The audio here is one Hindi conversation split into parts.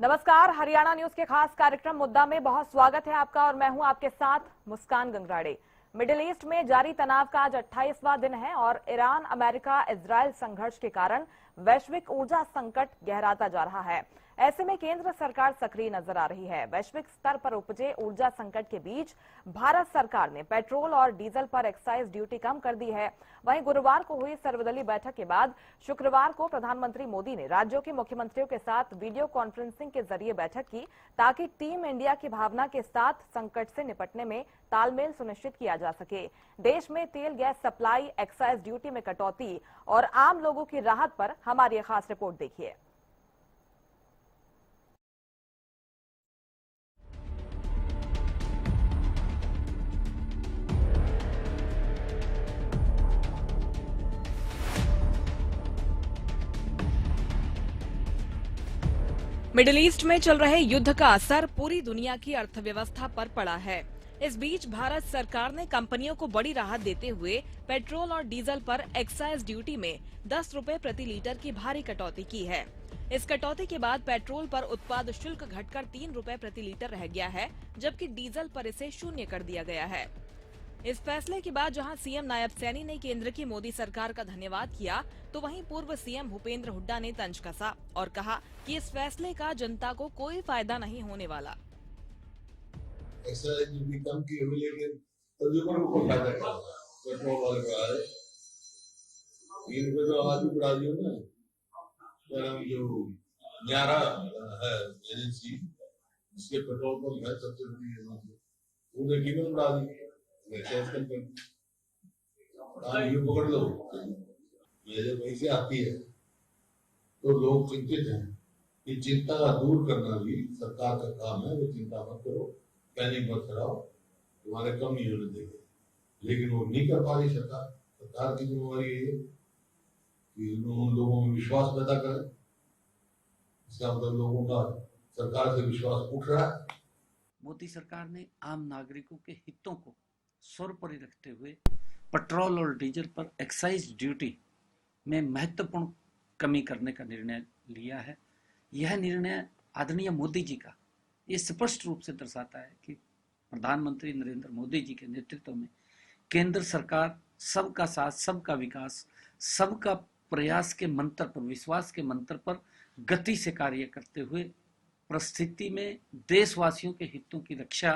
नमस्कार, हरियाणा न्यूज के खास कार्यक्रम मुद्दा में बहुत स्वागत है आपका और मैं हूं आपके साथ मुस्कान गंगराड़े। मिडिल ईस्ट में जारी तनाव का आज 28वां दिन है और ईरान अमेरिका इजरायल संघर्ष के कारण वैश्विक ऊर्जा संकट गहराता जा रहा है। ऐसे में केंद्र सरकार सक्रिय नजर आ रही है। वैश्विक स्तर पर उपजे ऊर्जा संकट के बीच भारत सरकार ने पेट्रोल और डीजल पर एक्साइज ड्यूटी कम कर दी है। वहीं गुरुवार को हुई सर्वदलीय बैठक के बाद शुक्रवार को प्रधानमंत्री मोदी ने राज्यों के मुख्यमंत्रियों के साथ वीडियो कॉन्फ्रेंसिंग के जरिए बैठक की ताकि टीम इंडिया की भावना के साथ संकट से निपटने में तालमेल सुनिश्चित किया जा सके। देश में तेल गैस सप्लाई, एक्साइज ड्यूटी में कटौती और आम लोगों की राहत पर हमारी एक खास रिपोर्ट देखिए। मिडिल ईस्ट में चल रहे युद्ध का असर पूरी दुनिया की अर्थव्यवस्था पर पड़ा है। इस बीच भारत सरकार ने कंपनियों को बड़ी राहत देते हुए पेट्रोल और डीजल पर एक्साइज ड्यूटी में 10 रुपए प्रति लीटर की भारी कटौती की है। इस कटौती के बाद पेट्रोल पर उत्पाद शुल्क घटकर 3 रुपए प्रति लीटर रह गया है, जबकि डीजल पर इसे शून्य कर दिया गया है। इस फैसले के बाद जहां सीएम नायब सैनी ने केंद्र की मोदी सरकार का धन्यवाद किया, तो वहीं पूर्व सीएम भूपेंद्र हुड्डा ने तंज कसा और कहा कि इस फैसले का जनता को कोई फायदा नहीं होने वाला। एक्साइज ड्यूटी कम की हुई, लेकिन कंज्यूमर को फायदा क्या होगा? पेट्रोल वाले बढ़ा है, 3 रुपए तो आज भी बढ़ा दिया ना। जो न्यारा है एजेंसी, इसके पेट्रोल पंप है सबसे बड़ी एजेंसी, उन्हें कीमत बढ़ा दी, एक्साइज कम कर दी। आप ये पकड़ लो, मेरे वहीं से आती है तो लोग चिंतित हैं कि चिंता दूर करना भी सरकार का काम है। वो चिंता मत करो, पैनिक मत कराओ, तुम्हारे कम नहीं होने देंगे। लेकिन वो नहीं कर पा रही सरकार की जिम्मेवारी है कि उन लोगों में विश्वास पैदा करें। इसका मतलब लोगों का सरकार से विश्वास उठ रहा है। मोदी सरकार ने आम नागरिकों के हितों को सर्वोपरि रखते हुए पेट्रोल और डीजल पर एक्साइज ड्यूटी में महत्वपूर्ण कमी करने का निर्णय लिया है। यह निर्णय आदरणीय मोदी जी का ये स्पष्ट रूप से दर्शाता है कि प्रधानमंत्री नरेंद्र मोदी जी के नेतृत्व में केंद्र सरकार सबका साथ, सबका विकास, सबका प्रयास के मंत्र पर, विश्वास के मंत्र पर गति से कार्य करते हुए परिस्थिति में देशवासियों के हितों की रक्षा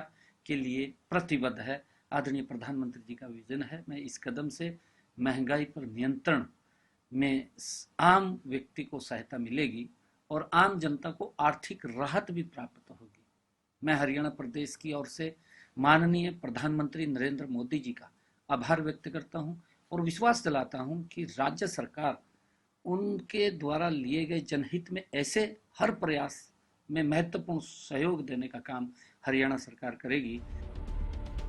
के लिए प्रतिबद्ध है। आदरणीय प्रधानमंत्री जी का विजन है। मैं इस कदम से महंगाई पर नियंत्रण में आम व्यक्ति को सहायता मिलेगी और आम जनता को आर्थिक राहत भी प्राप्त होगी। मैं हरियाणा प्रदेश की ओर से माननीय प्रधानमंत्री नरेंद्र मोदी जी का आभार व्यक्त करता हूं और विश्वास दिलाता हूं कि राज्य सरकार उनके द्वारा लिए गए जनहित में ऐसे हर प्रयास में महत्वपूर्ण सहयोग देने का काम हरियाणा सरकार करेगी।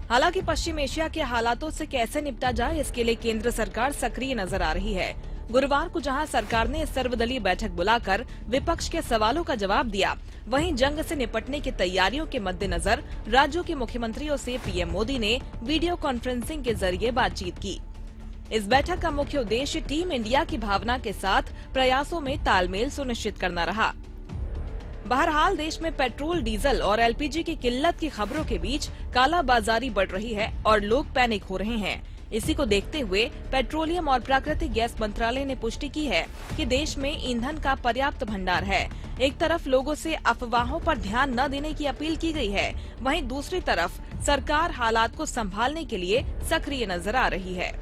हालांकि पश्चिम एशिया के हालातों से कैसे निपटा जाए, इसके लिए केंद्र सरकार सक्रिय नजर आ रही है। गुरुवार को जहां सरकार ने सर्वदलीय बैठक बुलाकर विपक्ष के सवालों का जवाब दिया, वहीं जंग से निपटने की तैयारियों के मद्देनजर राज्यों के मुख्यमंत्रियों से पीएम मोदी ने वीडियो कॉन्फ्रेंसिंग के जरिए बातचीत की। इस बैठक का मुख्य उद्देश्य टीम इंडिया की भावना के साथ प्रयासों में तालमेल सुनिश्चित करना रहा। बहरहाल देश में पेट्रोल, डीजल और एलपीजी की किल्लत की खबरों के बीच कालाबाजारी बढ़ रही है और लोग पैनिक हो रहे हैं। इसी को देखते हुए पेट्रोलियम और प्राकृतिक गैस मंत्रालय ने पुष्टि की है कि देश में ईंधन का पर्याप्त भंडार है। एक तरफ लोगों से अफवाहों पर ध्यान न देने की अपील की गई है, वहीं दूसरी तरफ सरकार हालात को संभालने के लिए सक्रिय नजर आ रही है।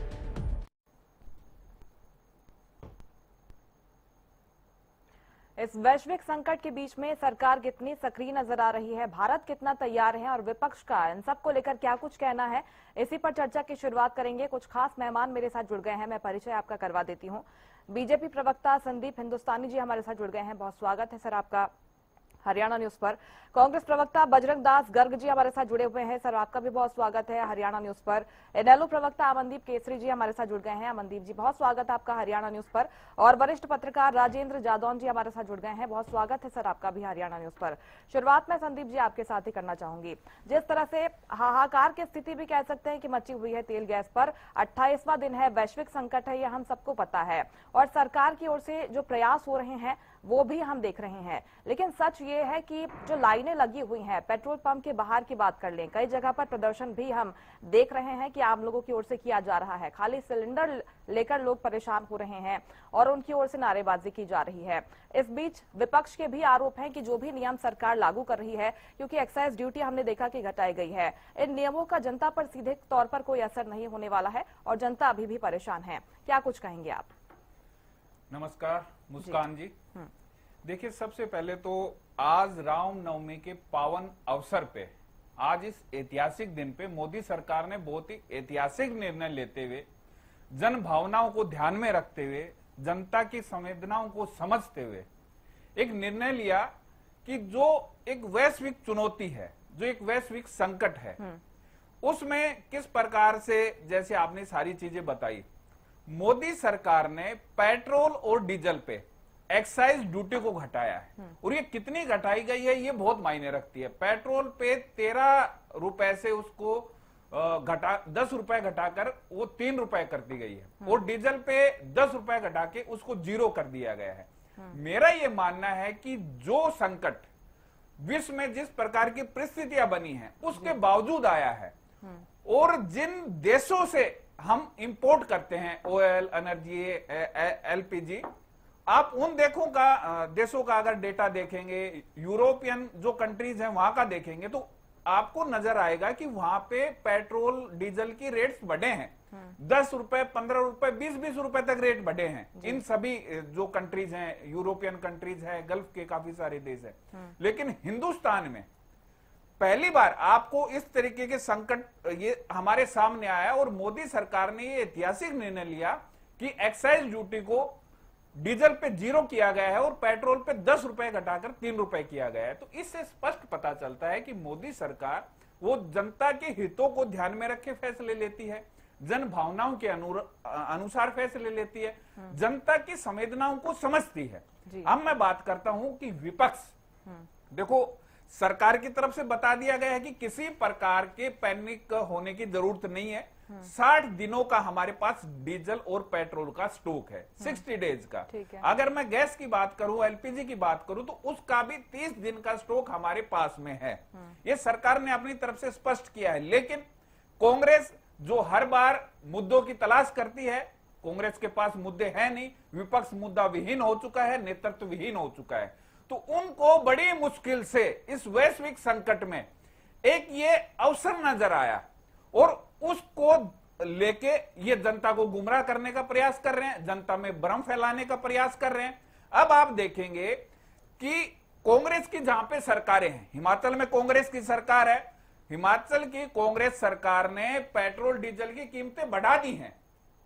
इस वैश्विक संकट के बीच में सरकार कितनी सक्रिय नजर आ रही है, भारत कितना तैयार है और विपक्ष का इन सबको लेकर क्या कुछ कहना है, इसी पर चर्चा की शुरुआत करेंगे। कुछ खास मेहमान मेरे साथ जुड़ गए हैं, मैं परिचय आपका करवा देती हूं। बीजेपी प्रवक्ता संदीप हिंदुस्तानी जी हमारे साथ जुड़ गए हैं, बहुत स्वागत है सर आपका हरियाणा न्यूज पर। कांग्रेस प्रवक्ता बजरंग दास गर्ग जी हमारे साथ जुड़े हुए हैं, सर आपका भी बहुत स्वागत है हरियाणा न्यूज पर। इनेलो प्रवक्ता अमनदीप केसरी जी हमारे साथ जुड़ गए हैं, अमनदीप जी बहुत स्वागत है आपका हरियाणा न्यूज पर। और वरिष्ठ पत्रकार राजेंद्र जादौन जी हमारे साथ जुड़ गए हैं, बहुत स्वागत है सर आपका भी हरियाणा न्यूज पर। शुरुआत में संदीप जी आपके साथ ही करना चाहूंगी। जिस तरह से हाहाकार की स्थिति भी कह सकते हैं कि मची हुई है तेल गैस पर, 28वां दिन है, वैश्विक संकट है, ये हम सबको पता है और सरकार की ओर से जो प्रयास हो रहे हैं वो भी हम देख रहे हैं। लेकिन सच ये है कि जो लाइनें लगी हुई हैं पेट्रोल पंप के बाहर की बात कर लें, कई जगह पर प्रदर्शन भी हम देख रहे हैं कि आम लोगों की ओर से किया जा रहा है। खाली सिलेंडर लेकर लोग परेशान हो रहे हैं और उनकी ओर से नारेबाजी की जा रही है। इस बीच विपक्ष के भी आरोप हैं कि जो भी नियम सरकार लागू कर रही है, क्योंकि एक्साइज ड्यूटी हमने देखा कि घटाई गई है, इन नियमों का जनता पर सीधे तौर पर कोई असर नहीं होने वाला है और जनता अभी भी परेशान है। क्या कुछ कहेंगे आप? नमस्कार मुस्कान जी। देखिए, सबसे पहले तो आज रामनवमी के पावन अवसर पे, आज इस ऐतिहासिक दिन पे मोदी सरकार ने बहुत ही ऐतिहासिक निर्णय लेते हुए, जन भावनाओं को ध्यान में रखते हुए, जनता की संवेदनाओं को समझते हुए एक निर्णय लिया कि जो एक वैश्विक चुनौती है, जो एक वैश्विक संकट है, उसमें किस प्रकार से, जैसे आपने सारी चीजें बताई, मोदी सरकार ने पेट्रोल और डीजल पे एक्साइज ड्यूटी को घटाया है। और ये कितनी घटाई गई है, ये बहुत मायने रखती है। पेट्रोल पे 13 रुपए से उसको 10 रुपए घटाकर वो 3 रुपए कर दी गई है और डीजल पे 10 रुपए घटा के उसको 0 कर दिया गया है। मेरा ये मानना है कि जो संकट विश्व में जिस प्रकार की परिस्थितियां बनी हैं, उसके बावजूद आया है, और जिन देशों से हम इंपोर्ट करते हैं ऑयल, एनर्जी, एलपीजी, आप उन देशों का अगर डेटा देखेंगे, यूरोपियन जो कंट्रीज हैं वहां का देखेंगे, तो आपको नजर आएगा कि वहां पे पेट्रोल डीजल की रेट्स बढ़े हैं। 10 रुपए, 15 रुपए, 20-20 रुपए तक रेट बढ़े हैं। इन सभी जो कंट्रीज हैं, यूरोपियन कंट्रीज हैं, गल्फ के काफी सारे देश हैं। लेकिन हिंदुस्तान में पहली बार आपको इस तरीके के संकट ये हमारे सामने आया और मोदी सरकार ने ये ऐतिहासिक निर्णय लिया कि एक्साइज ड्यूटी को डीजल पे 0 किया गया है और पेट्रोल पे 10 रुपए घटाकर 3 रुपए किया गया है। तो इससे स्पष्ट पता चलता है कि मोदी सरकार वो जनता के हितों को ध्यान में रखे फैसले लेती है, जन भावनाओं के अनुसार फैसले लेती है, जनता की संवेदनाओं को समझती है। अब मैं बात करता हूं कि विपक्ष, देखो, सरकार की तरफ से बता दिया गया है कि किसी प्रकार के पैनिक होने की जरूरत नहीं है। 60 दिनों का हमारे पास डीजल और पेट्रोल का स्टॉक है, 60 डेज का। अगर मैं गैस की बात करूं, एलपीजी की बात करूं, तो उसका भी 30 दिन का स्टॉक हमारे पास में है। ये सरकार ने अपनी तरफ से स्पष्ट किया है। लेकिन कांग्रेस जो हर बार मुद्दों की तलाश करती है, कांग्रेस के पास मुद्दे हैं नहीं, विपक्ष मुद्दा विहीन हो चुका है, नेतृत्व विहीन हो चुका है। तो उनको बड़ी मुश्किल से इस वैश्विक संकट में एक ये अवसर नजर आया और उसको लेके ये जनता को गुमराह करने का प्रयास कर रहे हैं, जनता में भ्रम फैलाने का प्रयास कर रहे हैं। अब आप देखेंगे कि कांग्रेस की जहां पे सरकारें हैं, हिमाचल में कांग्रेस की सरकार है, हिमाचल की कांग्रेस सरकार ने पेट्रोल डीजल की कीमतें बढ़ा दी हैं,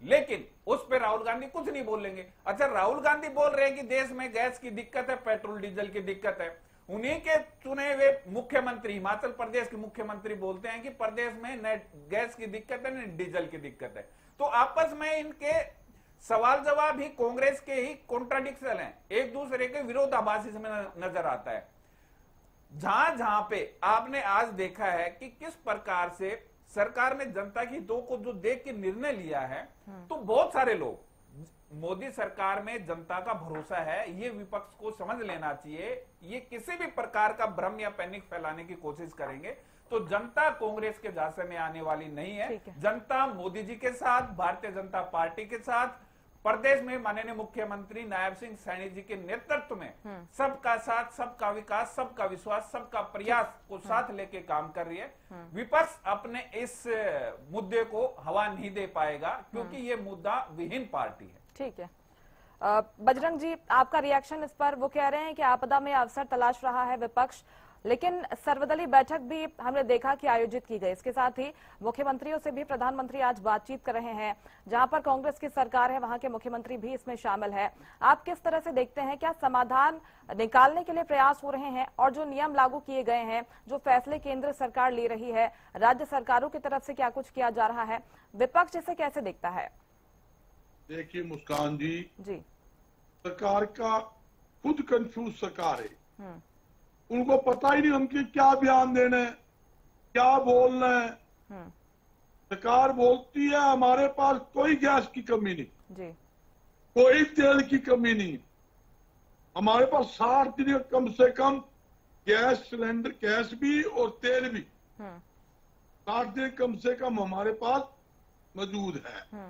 लेकिन उस पर राहुल गांधी कुछ नहीं बोलेंगे। अच्छा, राहुल गांधी बोल रहे हैं कि देश में गैस की दिक्कत है, पेट्रोल डीजल की दिक्कत है। उन्हीं के चुने हुए मुख्यमंत्री, हिमाचल प्रदेश के मुख्यमंत्री बोलते हैं कि प्रदेश में न गैस की दिक्कत है न डीजल की दिक्कत है। तो आपस में इनके सवाल जवाब ही कांग्रेस के ही कॉन्ट्राडिक्शन है, एक दूसरे के विरोधाभासी में नजर आता है। जहां जहां पे आपने आज देखा है कि किस प्रकार से सरकार ने जनता की हितों को जो देख के निर्णय लिया है, तो बहुत सारे लोग मोदी सरकार में जनता का भरोसा है, ये विपक्ष को समझ लेना चाहिए। ये किसी भी प्रकार का भ्रम या पैनिक फैलाने की कोशिश करेंगे तो जनता कांग्रेस के झांसे में आने वाली नहीं है। जनता मोदी जी के साथ, भारतीय जनता पार्टी के साथ, प्रदेश में माननीय मुख्यमंत्री नायब सिंह सैनी जी के नेतृत्व में सबका साथ, सबका विकास, सबका विश्वास, सबका प्रयास को साथ लेके काम कर रही है। विपक्ष अपने इस मुद्दे को हवा नहीं दे पाएगा क्योंकि ये मुद्दा विहीन पार्टी है। ठीक है, बजरंग जी, आपका रिएक्शन इस पर? वो कह रहे हैं कि आपदा में अवसर तलाश रहा है विपक्ष, लेकिन सर्वदलीय बैठक भी हमने देखा कि आयोजित की गई। इसके साथ ही मुख्यमंत्रियों से भी प्रधानमंत्री आज बातचीत कर रहे हैं। जहां पर कांग्रेस की सरकार है वहां के मुख्यमंत्री भी इसमें शामिल है। आप किस तरह से देखते हैं, क्या समाधान निकालने के लिए प्रयास हो रहे हैं? और जो नियम लागू किए गए हैं, जो फैसले केंद्र सरकार ले रही है, राज्य सरकारों की तरफ से क्या कुछ किया जा रहा है, विपक्ष इसे कैसे देखता है? देखिए मुस्कान जी, सरकार का खुद कंफ्यूज सरकार है। उनको पता ही नहीं हमके क्या बयान देना है, क्या बोलना है। सरकार बोलती है हमारे पास कोई गैस की कमी नहीं जी, कोई तेल की कमी नहीं, हमारे पास 60 दिन का कम से कम गैस सिलेंडर, गैस भी और तेल भी 60 दिन कम से कम हमारे पास मौजूद है।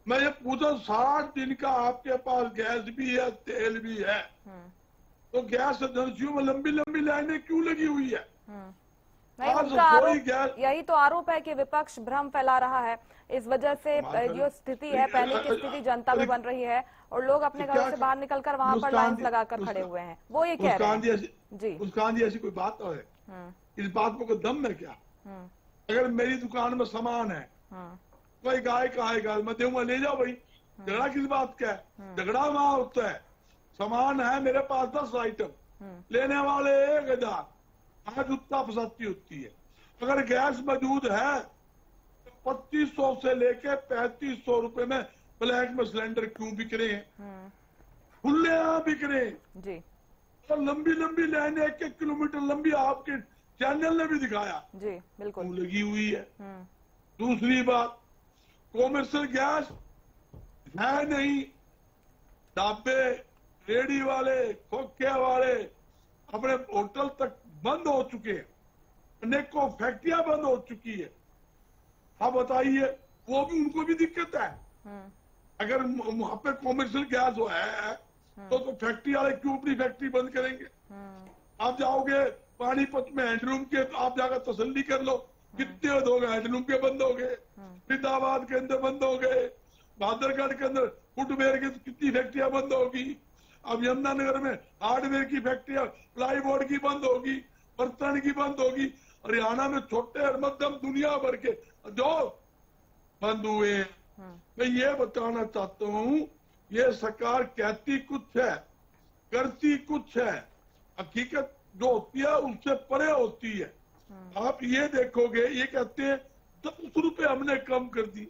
मैं ये पूछा 60 दिन का आपके पास गैस भी है, तेल भी है, तो गैस एजेंसियों में लंबी लंबी लाइनें क्यों लगी हुई है? नहीं, आज उनका कोई आरोप, गैस, यही तो आरोप है कि विपक्ष भ्रम फैला रहा है। इस वजह से जो स्थिति है, पैनिक की स्थिति जनता में बन रही है और लोग अपने घरों से बाहर निकलकर वहां पर लाइन्स लगाकर खड़े हुए हैं। वो ये कह रहे हैं जी। मुस्कान जी, ऐसी कोई बात तो है? इस बात में कोई दम है क्या? अगर मेरी दुकान में सामान है, कोई गाय का आएगा, मैं दूंगा, ले जाओ भाई, झगड़ा किस बात का है? झगड़ा वहां होता है, सामान है मेरे पास 10 आइटम, लेने वाले 1000, आज उत्ता फसाती होती है। अगर गैस मौजूद है तो 2500 से लेके 3500 रुपए में ब्लैक में सिलेंडर क्यों बिक रहे हैं? खुले यहाँ बिक रहे हैं जी। और लंबी लंबी लाइनें 1-1 किलोमीटर लंबी, आपके चैनल ने भी दिखाया जी, बिल्कुल क्यों लगी हुई है। दूसरी बात, कॉमर्शियल गैस है नहीं, ढाबे, रेडी वाले, खोखे वाले अपने होटल तक बंद हो चुके हैं, अनेकों फैक्ट्रियां बंद हो चुकी है। आप बताइए, वो भी, उनको भी दिक्कत है। अगर वहां पे कॉमर्शियल गैस है तो फैक्ट्री वाले क्यों अपनी फैक्ट्री बंद करेंगे? आप जाओगे पानीपत में हैंडलूम के, आप जाकर तसल्ली कर लो, कितने उद्योग हैंडलूम के बंद हो गए, फरीदाबाद के अंदर बंद हो गए, बहादुरगढ़ के अंदर फुटवेयर की कितनी फैक्ट्रियां बंद होगी, अब यमुनानगर में हार्डवेयर की फैक्ट्रियां, प्लाईबोर्ड की बंद होगी, बर्तन की बंद होगी, हरियाणा में छोटे और मध्यम दुनिया भर के जो बंद हुए हैं। मैं ये बताना चाहता हूँ, ये सरकार कहती कुछ है, करती कुछ है, हकीकत जो होती है उससे परे होती है। आप ये देखोगे, ये कहते हैं 10 रुपए हमने कम कर दी,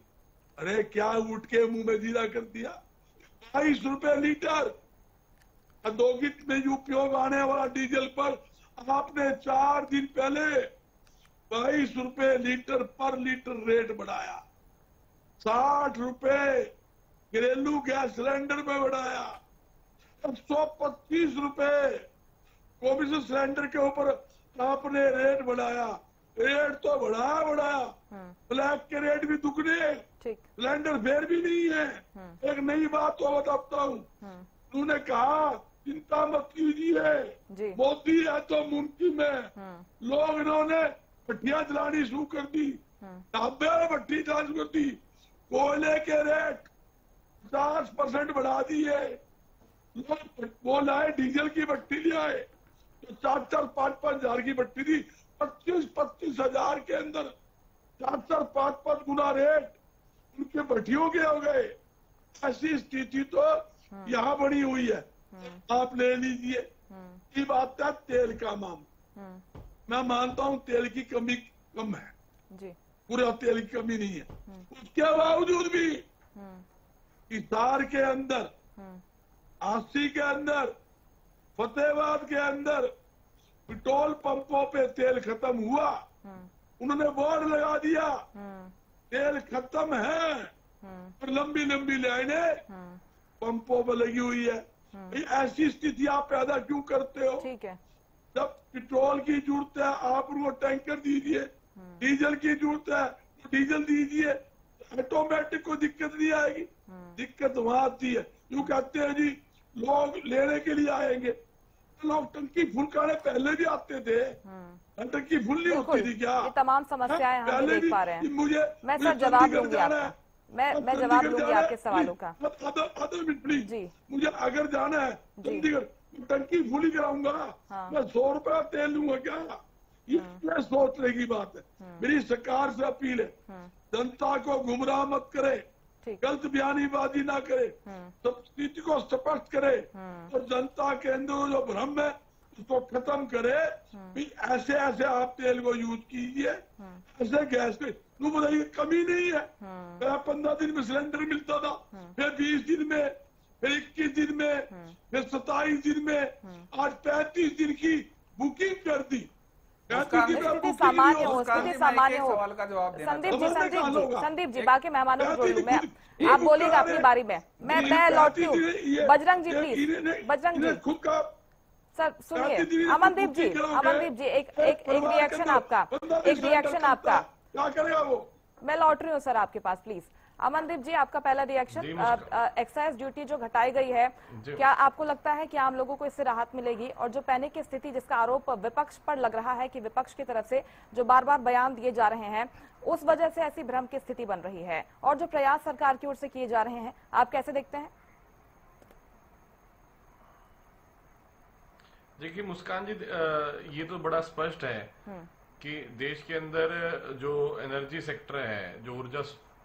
अरे क्या उठ के मुंह में जीरा कर दिया? 22 रुपए लीटर औद्योगिक में उपयोग आने वाला डीजल पर आपने 4 दिन पहले 22 रुपए लीटर पर लीटर रेट बढ़ाया, 60 रुपए घरेलू गैस सिलेंडर में बढ़ाया, 125 रुपए कॉमर्शियल सिलेंडर के ऊपर आपने रेट बढ़ाया। रेट तो बढ़ाया, ब्लैक के रेट भी दुगने, सिलेंडर फेयर भी नहीं है। एक नई बात तो बताता हूँ, उन्होंने कहा चिंता मत कीजिए, मोदी है तो मुमकिन है। लोग इन्होंने भट्टियां जलानी शुरू कर दी, ढाबे में भट्टी चालू कर दी, कोयले के रेट 50% बढ़ा दिए। लोग वो लाए, डीजल की भट्टी ले आए तो 4-5 हजार की भट्टी थी, 25 हजार के अंदर 4-5 गुना रेट उनके भट्टियों के हो गए। ऐसी स्थिति तो यहाँ बनी हुई है। आप ले लीजिए, ये बात है तेल का मामला, मैं मानता हूँ तेल की कमी कम है जी, पूरा तेल की कमी नहीं है, उसके बावजूद भी हिसार के अंदर, आसी के अंदर, फतेहाबाद के अंदर पेट्रोल पंपों पे तेल खत्म हुआ, उन्होंने बोर्ड लगा दिया तेल खत्म है, और लंबी लंबी लाइनें पंपों पर लगी हुई है। ऐसी स्थिति आप पैदा क्यों करते हो? ठीक है, जब पेट्रोल की जरूरत है आप उनको टैंकर दीजिए, डीजल की जरूरत है तो डीजल दीजिए, ऑटोमेटिक कोई दिक्कत नहीं आएगी। दिक्कत वहां आती है, यूँ कहते हैं जी लोग लेने के लिए आएंगे, लोग टंकी फुल करने पहले भी आते थे, टंकी फुल नहीं होती थी क्या? ये तमाम समस्याएं हम भी देख पा रहे हैं। मुझे मैं सर जवाब दूंगी आपको, मैं जवाब दूंगी आपके सवालों का। आधा मिनट प्लीज जी, मुझे अगर जाना है चंडीगढ़, टंकी फुल ही कराऊंगा, मैं 100 रुपया तेल लूंगा क्या? ये सोचने की बात है। मेरी सरकार से अपील है, जनता को गुमराह मत करे, गलत बयानीबाजी ना करे, सब स्थिति को स्पष्ट करे और जनता के अंदर जो भ्रम है उसको खत्म करे। ऐसे ऐसे आप तेल को यूज कीजिए, ऐसे गैस पे तू बताइए कमी नहीं है। पहले 15 दिन में सिलेंडर मिलता था, फिर 20 दिन में, फिर 21 दिन में, फिर 27 दिन में, आज 35 दिन की बुकिंग कर दी कहती थी मैं स्थिति भूखी सामान्य नहीं हो, हूँ। मुस्कान स्थिति जी, मैं सामान्य एक हो। सवाल का जवाब देना संदीप जी, चाहूंगा। संदीप जी, होगा। संदीप जी, एक- बाकी मेहमानों को कहती जोड़ू थी मैं। खुद- आप खुद बोलिएगा करा अपनी रहे। बारी में, मैं कहती लौटती हूँ। थी ये- बजरंग जी ये प्लीज, इन्हें- बजरंग इन्हें जी खुद का सर सुनिए। कहती थी ये अमनदीप भूखी जी, खिलाओगे, अमनदीप जी, एक फिर एक एक परिवार के रिएक्शन अंदर आपका, 15 एक रिएक्शन चलता आपका। है। क्या करेगा वो? मैं लौट रही हूँ सर आपके पास, प्लीज। अमनदीप जी, आपका पहला रिएक्शन, एक्साइज ड्यूटी जो घटाई गई है, क्या आपको लगता है कि आम लोगों को इससे राहत मिलेगी? और जो पैनिक की स्थिति जिसका आरोप विपक्ष पर लग रहा है कि विपक्ष की तरफ से जो बार बार बयान दिए जा रहे हैं, उस वजह से ऐसी भ्रम की स्थिति बन रही है, और जो प्रयास सरकार की ओर से किए जा रहे हैं, आप कैसे देखते हैं? देखिए मुस्कान जी, ये तो बड़ा स्पष्ट है कि देश के अंदर जो एनर्जी सेक्टर है, जो ऊर्जा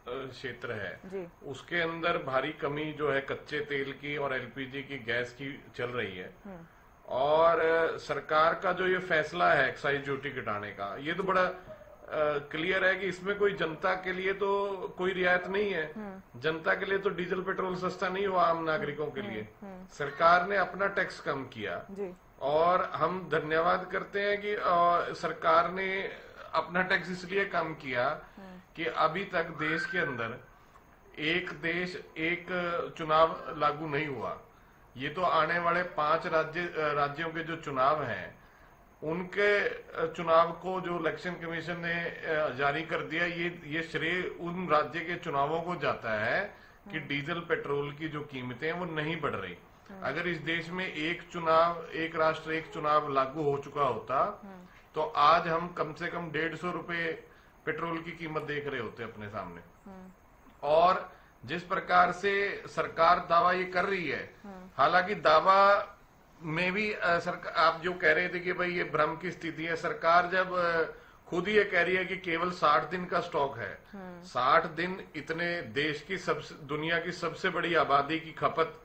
क्षेत्र है, जी। उसके अंदर भारी कमी जो है कच्चे तेल की और एलपीजी की गैस की चल रही है। और सरकार का जो ये फैसला है एक्साइज ड्यूटी घटाने का, ये तो बड़ा क्लियर है कि इसमें कोई जनता के लिए तो कोई रियायत नहीं है। जनता के लिए तो डीजल पेट्रोल सस्ता नहीं हुआ, आम नागरिकों के लिए सरकार ने अपना टैक्स कम किया। जी। और हम धन्यवाद करते हैं कि सरकार ने अपना टैक्स इसलिए कम किया कि अभी तक देश के अंदर एक देश एक चुनाव लागू नहीं हुआ। ये तो आने वाले 5 राज्यों के जो चुनाव हैं, उनके चुनाव को जो इलेक्शन कमीशन ने जारी कर दिया, ये श्रेय उन राज्य के चुनावों को जाता है कि डीजल पेट्रोल की जो कीमतें हैं वो नहीं बढ़ रही। अगर इस देश में एक चुनाव, एक राष्ट्र एक चुनाव लागू हो चुका होता तो आज हम कम से कम 150 रुपए पेट्रोल की कीमत देख रहे होते अपने सामने। और जिस प्रकार से सरकार दावा ये कर रही है, हालांकि दावा में भी सरकार, आप जो कह रहे थे कि भाई ये भ्रम की स्थिति है, सरकार जब खुद ही ये कह रही है कि केवल 60 दिन का स्टॉक है। 60 दिन इतने देश की दुनिया की सबसे बड़ी आबादी की खपत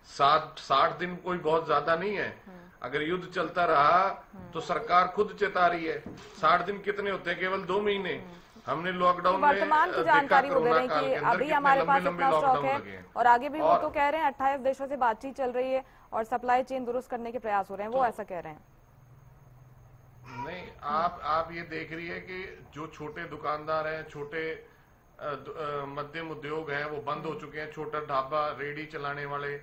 60 दिन कोई बहुत ज्यादा नहीं है। अगर युद्ध चलता रहा तो सरकार खुद चेता रही है। 60 दिन कितने होते हैं? केवल 2 महीने। हमने लॉकडाउन में वर्तमान की जानकारी वो दे रहे हैं कि अभी हमारे पास इतना स्टॉक है, और आगे भी वो तो कह रहे हैं 28 देशों से बातचीत चल रही है और सप्लाई चेन दुरुस्त करने के प्रयास हो रहे हैं, वो ऐसा कह रहे हैं। नहीं, आप ये देख रही है कि जो छोटे दुकानदार हैं, छोटे मध्यम उद्योग हैं, वो बंद हो चुके हैं। छोटा ढाबा, रेडी चलाने वाले,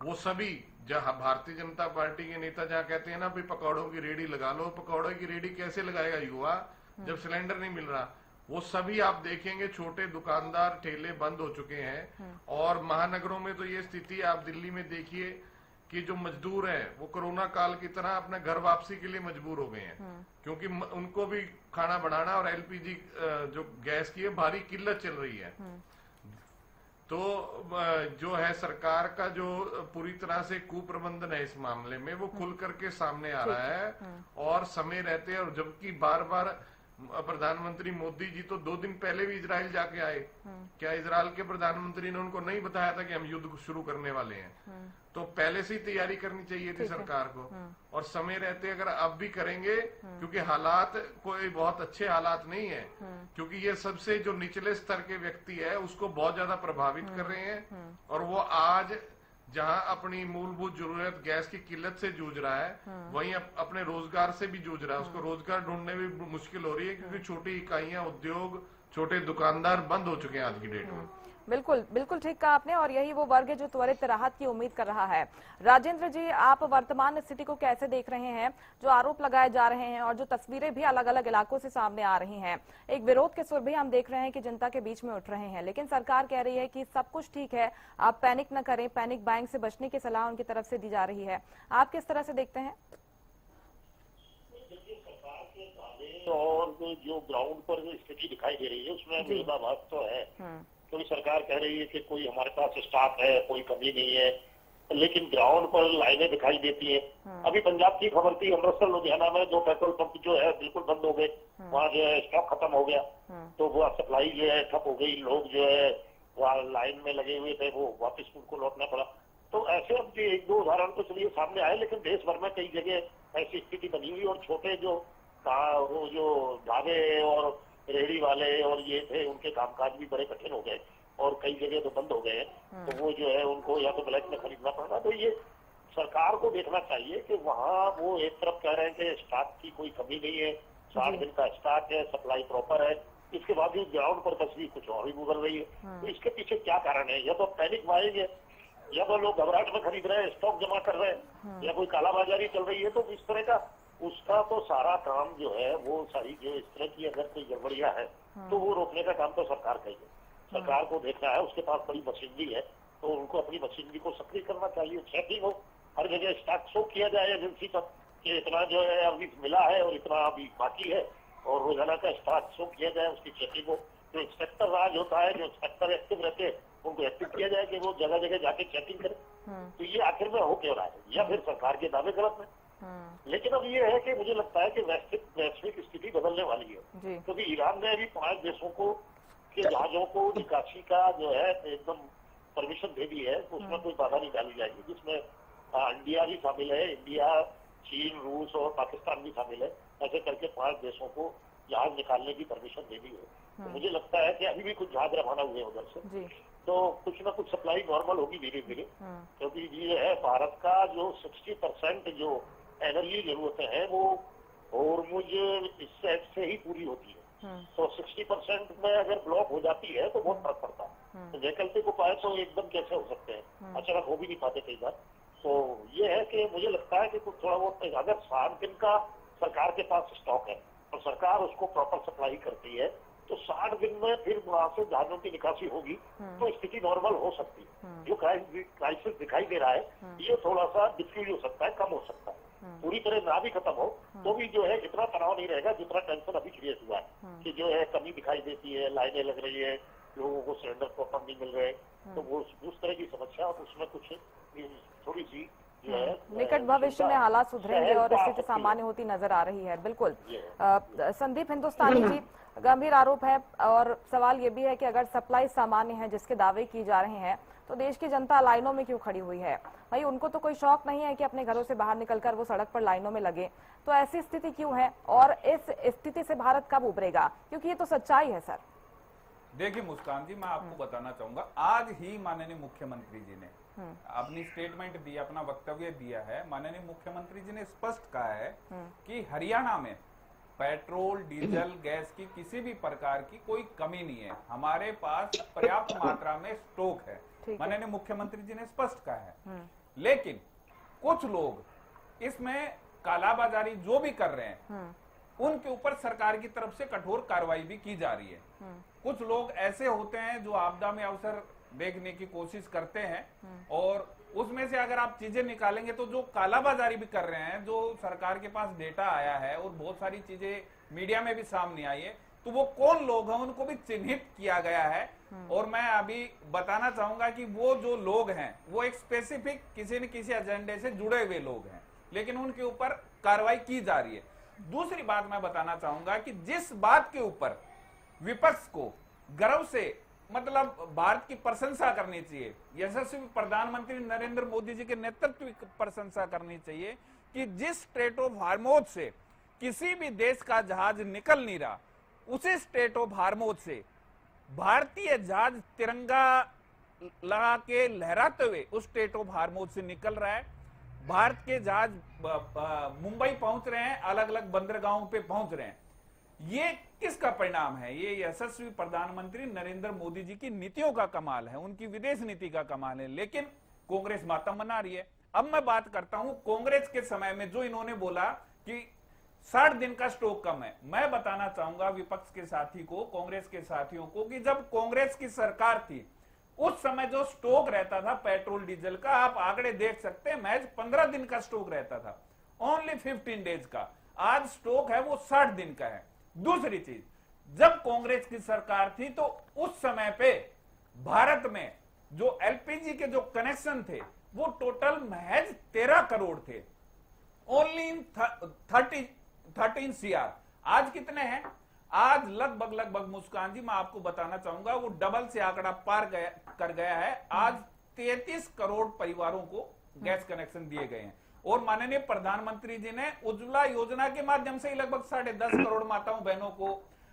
वो सभी, जहाँ भारतीय जनता पार्टी के नेता जहाँ कहते हैं ना भाई पकौड़ों की रेडी लगा लो, पकौड़ों की रेडी कैसे लगाएगा युवा जब सिलेंडर नहीं मिल रहा? वो सभी आप देखेंगे छोटे दुकानदार, ठेले बंद हो चुके हैं। और महानगरों में तो ये स्थिति, आप दिल्ली में देखिए कि जो मजदूर हैं वो कोरोना काल की तरह अपने घर वापसी के लिए मजबूर हो गए हैं, क्योंकि उनको भी खाना बनाना और एलपीजी जो गैस की है भारी किल्लत चल रही है। तो जो है सरकार का जो पूरी तरह से कुप्रबंधन है इस मामले में, वो खुल करके सामने आ रहा है। और समय रहते, और जबकि बार बार प्रधानमंत्री मोदी जी तो 2 दिन पहले भी इजराइल जाके आए। क्या इजराइल के प्रधानमंत्री ने उनको नहीं बताया था कि हम युद्ध शुरू करने वाले हैं? तो पहले से ही तैयारी करनी चाहिए थी सरकार को। और समय रहते अगर अब भी करेंगे, क्योंकि हालात कोई बहुत अच्छे हालात नहीं है, क्योंकि ये सबसे जो निचले स्तर के व्यक्ति है उसको बहुत ज्यादा प्रभावित कर रहे हैं। और वो आज जहां अपनी मूलभूत जरूरत गैस की किल्लत से जूझ रहा है, वहीं अपने रोजगार से भी जूझ रहा है। उसको रोजगार ढूंढने में मुश्किल हो रही है, क्योंकि छोटी इकाइयां, उद्योग, छोटे दुकानदार बंद हो चुके हैं आज की डेट में। बिल्कुल बिल्कुल ठीक कहा आपने, और यही वो वर्ग है जो त्वरित राहत की उम्मीद कर रहा है। राजेंद्र जी, आप वर्तमान स्थिति को कैसे देख रहे हैं? जो आरोप लगाए जा रहे हैं और जो तस्वीरें भी अलग अलग इलाकों से सामने आ रही हैं, एक विरोध के सुर भी हम देख रहे हैं कि जनता के बीच में उठ रहे हैं, लेकिन सरकार कह रही है कि सब कुछ ठीक है, आप पैनिक न करें, पैनिक बाइंग से बचने की सलाह उनकी तरफ से दी जा रही है। आप किस तरह से देखते हैं? और जो ग्राउंड पर जो स्थिति दिखाई दे रही है उसमें विरोधाभास तो है, क्योंकि सरकार कह रही है कि कोई हमारे पास स्टाफ है, कोई कमी नहीं है, लेकिन ग्राउंड पर लाइनें दिखाई देती हैं। अभी पंजाब की खबर थी, अमृतसर लुधियाना में 2 पेट्रोल पंप जो है बिल्कुल बंद हो गए, वहाँ जो है स्टॉक खत्म हो गया, तो वो सप्लाई जो है ठप हो गई। लोग जो है वहाँ लाइन में लगे हुए थे, वो वापस उनको लौटना पड़ा। तो ऐसे अब 1-2 उदाहरण तो चलिए सामने आए, लेकिन देश भर में कई जगह ऐसी स्थिति बनी हुई, और छोटे वो जो ढाबे और रेहड़ी वाले और ये थे, उनके कामकाज भी बड़े कठिन हो गए, और कई जगह तो बंद हो गए। तो वो जो है उनको या तो ब्लैक में खरीदना पड़ रहा। तो ये सरकार को देखना चाहिए कि वहाँ वो एक तरफ कह रहे हैं कि स्टॉक की कोई कमी नहीं है, 60 दिन का स्टॉक है, सप्लाई प्रॉपर है, इसके बावजूद ग्राउंड पर तस्वीर कुछ और ही गुजर रही है। तो इसके पीछे क्या कारण है? या तो पैनिक बाइंग है, या तो लोग घबराहट में खरीद रहे हैं, स्टॉक जमा कर रहे हैं, या कोई कालाबाजारी चल रही है। तो इस तरह का उसका तो सारा काम जो है वो सारी जो इस तरह की अगर कोई गड़बड़ियां है तो वो रोकने का काम तो सरकार का ही है। सरकार को देखना है, उसके पास बड़ी मशीनरी है तो उनको अपनी मशीनरी को सक्रिय करना चाहिए, चेकिंग हो, हर जगह स्टॉक शो किया जाए एजेंसी पर कि इतना जो है अभी मिला है और इतना अभी बाकी है, और रोजाना का स्टॉक शो किया जाए, उसकी चेकिंग हो। जो इंस्पेक्टर राज होता है, जो इंस्पेक्टर एक्टिव रहते हैं, उनको एक्टिव किया जाए कि वो जगह जगह जाके चेकिंग करें। तो ये आखिर में हो क्यों रहा है? या फिर सरकार के दावे गलत है? लेकिन अब ये है कि मुझे लगता है कि वैश्विक स्थिति बदलने वाली है, क्योंकि ईरान ने अभी 5 देशों को के जहाजों को निकासी का जो है एकदम परमिशन दे दी है, तो उसमें कोई बाधा नहीं डाली जाएगी, जिसमें इंडिया भी शामिल है, इंडिया, चीन, रूस और पाकिस्तान भी शामिल है। ऐसे करके 5 देशों को जहाज निकालने की परमिशन दे दी है। तो मुझे लगता है कि अभी भी कुछ जहाज रवाना हुए उधर से, तो कुछ ना कुछ सप्लाई नॉर्मल होगी धीरे धीरे, क्योंकि ये है भारत का जो 60% जो एनर्जी जरूरतें हैं वो होर्मुज इस साइड से ही पूरी होती है। तो 60% में अगर ब्लॉक हो जाती है तो बहुत फर्क पड़ता है। तो वैकल्पिक उपाय तो एकदम कैसे हो सकते हैं, अचानक हो भी नहीं पाते कई बार। तो ये है कि मुझे लगता है कि कुछ थोड़ा बहुत अगर 60 दिन का सरकार के पास स्टॉक है और सरकार उसको प्रॉपर सप्लाई करती है तो 60 दिन में फिर वहां से जहाजों की निकासी होगी तो स्थिति नॉर्मल हो सकती है। जो क्राइसिस दिखाई दे रहा है ये थोड़ा सा डिफ्यूज हो सकता है, कम हो सकता है, पूरी तरह ना भी खत्म हो तो भी जो है इतना तनाव नहीं रहेगा जितना टेंशन अभी क्रिएट हुआ है कि जो है कमी दिखाई देती है, लाइनें लग रही है, लोगों को सिलेंडर प्रॉपर नहीं मिल रहे, तो वो उस तरह की समस्या और उसमें कुछ थोड़ी सी जो है निकट भविष्य में हालात सुधरेंगे और स्थिति सामान्य होती नजर आ रही है। बिल्कुल संदीप हिंदुस्तानी जी, गंभीर आरोप है और सवाल ये भी है कि अगर सप्लाई सामान्य है जिसके दावे की जा रहे हैं तो देश की जनता लाइनों में क्यों खड़ी हुई है? भाई उनको तो कोई शौक नहीं है कि अपने घरों से बाहर निकलकर वो सड़क पर लाइनों में लगे, तो ऐसी स्थिति क्यों है और इस स्थिति से भारत कब उभरेगा? क्योंकि ये तो सच्चाई है सर। देखिए मुस्कान जी, मैं आपको बताना चाहूंगा, आज ही माननीय मुख्यमंत्री जी ने अपनी स्टेटमेंट दी, अपना वक्तव्य दिया है। माननीय मुख्यमंत्री जी ने स्पष्ट कहा है कि हरियाणा में पेट्रोल, डीजल, गैस की किसी भी प्रकार की कोई कमी नहीं है, हमारे पास पर्याप्त मात्रा में स्टॉक है, माननीय मुख्यमंत्री जी ने स्पष्ट कहा है। लेकिन कुछ लोग इसमें कालाबाजारी जो भी कर रहे हैं उनके ऊपर सरकार की तरफ से कठोर कार्रवाई भी की जा रही है। कुछ लोग ऐसे होते हैं जो आपदा में अवसर देखने की कोशिश करते हैं और उसमें से अगर आप चीजें निकालेंगे तो जो कालाबाजारी भी कर रहे हैं, जो सरकार के पास डेटा आया है और बहुत सारी चीजें मीडिया में भी सामने आई है, तो वो कौन लोग हैं उनको भी चिन्हित किया गया है। और मैं अभी बताना चाहूंगा कि वो जो लोग हैं वो एक स्पेसिफिक किसी न किसी एजेंडे से जुड़े हुए लोग हैं, लेकिन उनके ऊपर कार्रवाई की जा रही है। दूसरी बात मैं बताना चाहूंगा कि जिस बात के ऊपर विपक्ष को गर्व से मतलब भारत की प्रशंसा करनी चाहिए, यशस्वी प्रधानमंत्री नरेंद्र मोदी जी के नेतृत्व की प्रशंसा करनी चाहिए कि जिस स्ट्रेट ऑफ हार्मोज से किसी भी देश का जहाज निकल नहीं रहा, उसी स्ट्रेट ऑफ हार्मोज से भारतीय जहाज तिरंगा लगा के लहराते हुए उस स्ट्रेट ऑफ हार्मोज से निकल रहा है। भारत के जहाज मुंबई पहुंच रहे हैं, अलग अलग बंदरगाहों पे पहुंच रहे हैं। ये किसका परिणाम है? ये यशस्वी प्रधानमंत्री नरेंद्र मोदी जी की नीतियों का कमाल है, उनकी विदेश नीति का कमाल है। लेकिन कांग्रेस मातम मना रही है। अब मैं बात करता हूं कांग्रेस के समय में जो इन्होंने बोला कि 60 दिन का स्टॉक कम है। मैं बताना चाहूंगा विपक्ष के साथी को, कांग्रेस के साथियों को, कि जब कांग्रेस की सरकार थी उस समय जो स्टॉक रहता था पेट्रोल डीजल का, आप आंकड़े देख सकते हैं, महज 15 दिन का स्टॉक रहता था, ओनली 15 डेज का। आज स्टॉक है वो 60 दिन का है। दूसरी चीज, जब कांग्रेस की सरकार थी तो उस समय पे भारत में जो एलपीजी के जो कनेक्शन थे वो टोटल महज 13 करोड़ थे, ओनली 13 सीआर। आज कितने हैं? आज लगभग मुस्कान जी मैं आपको बताना चाहूंगा वो डबल से आंकड़ा पार कर गया है। आज 33 करोड़ परिवारों को गैस कनेक्शन दिए गए हैं और माननीय प्रधानमंत्री जी ने उज्ज्वला योजना के माध्यम से ही लगभग 10.5 करोड़ माताओं बहनों को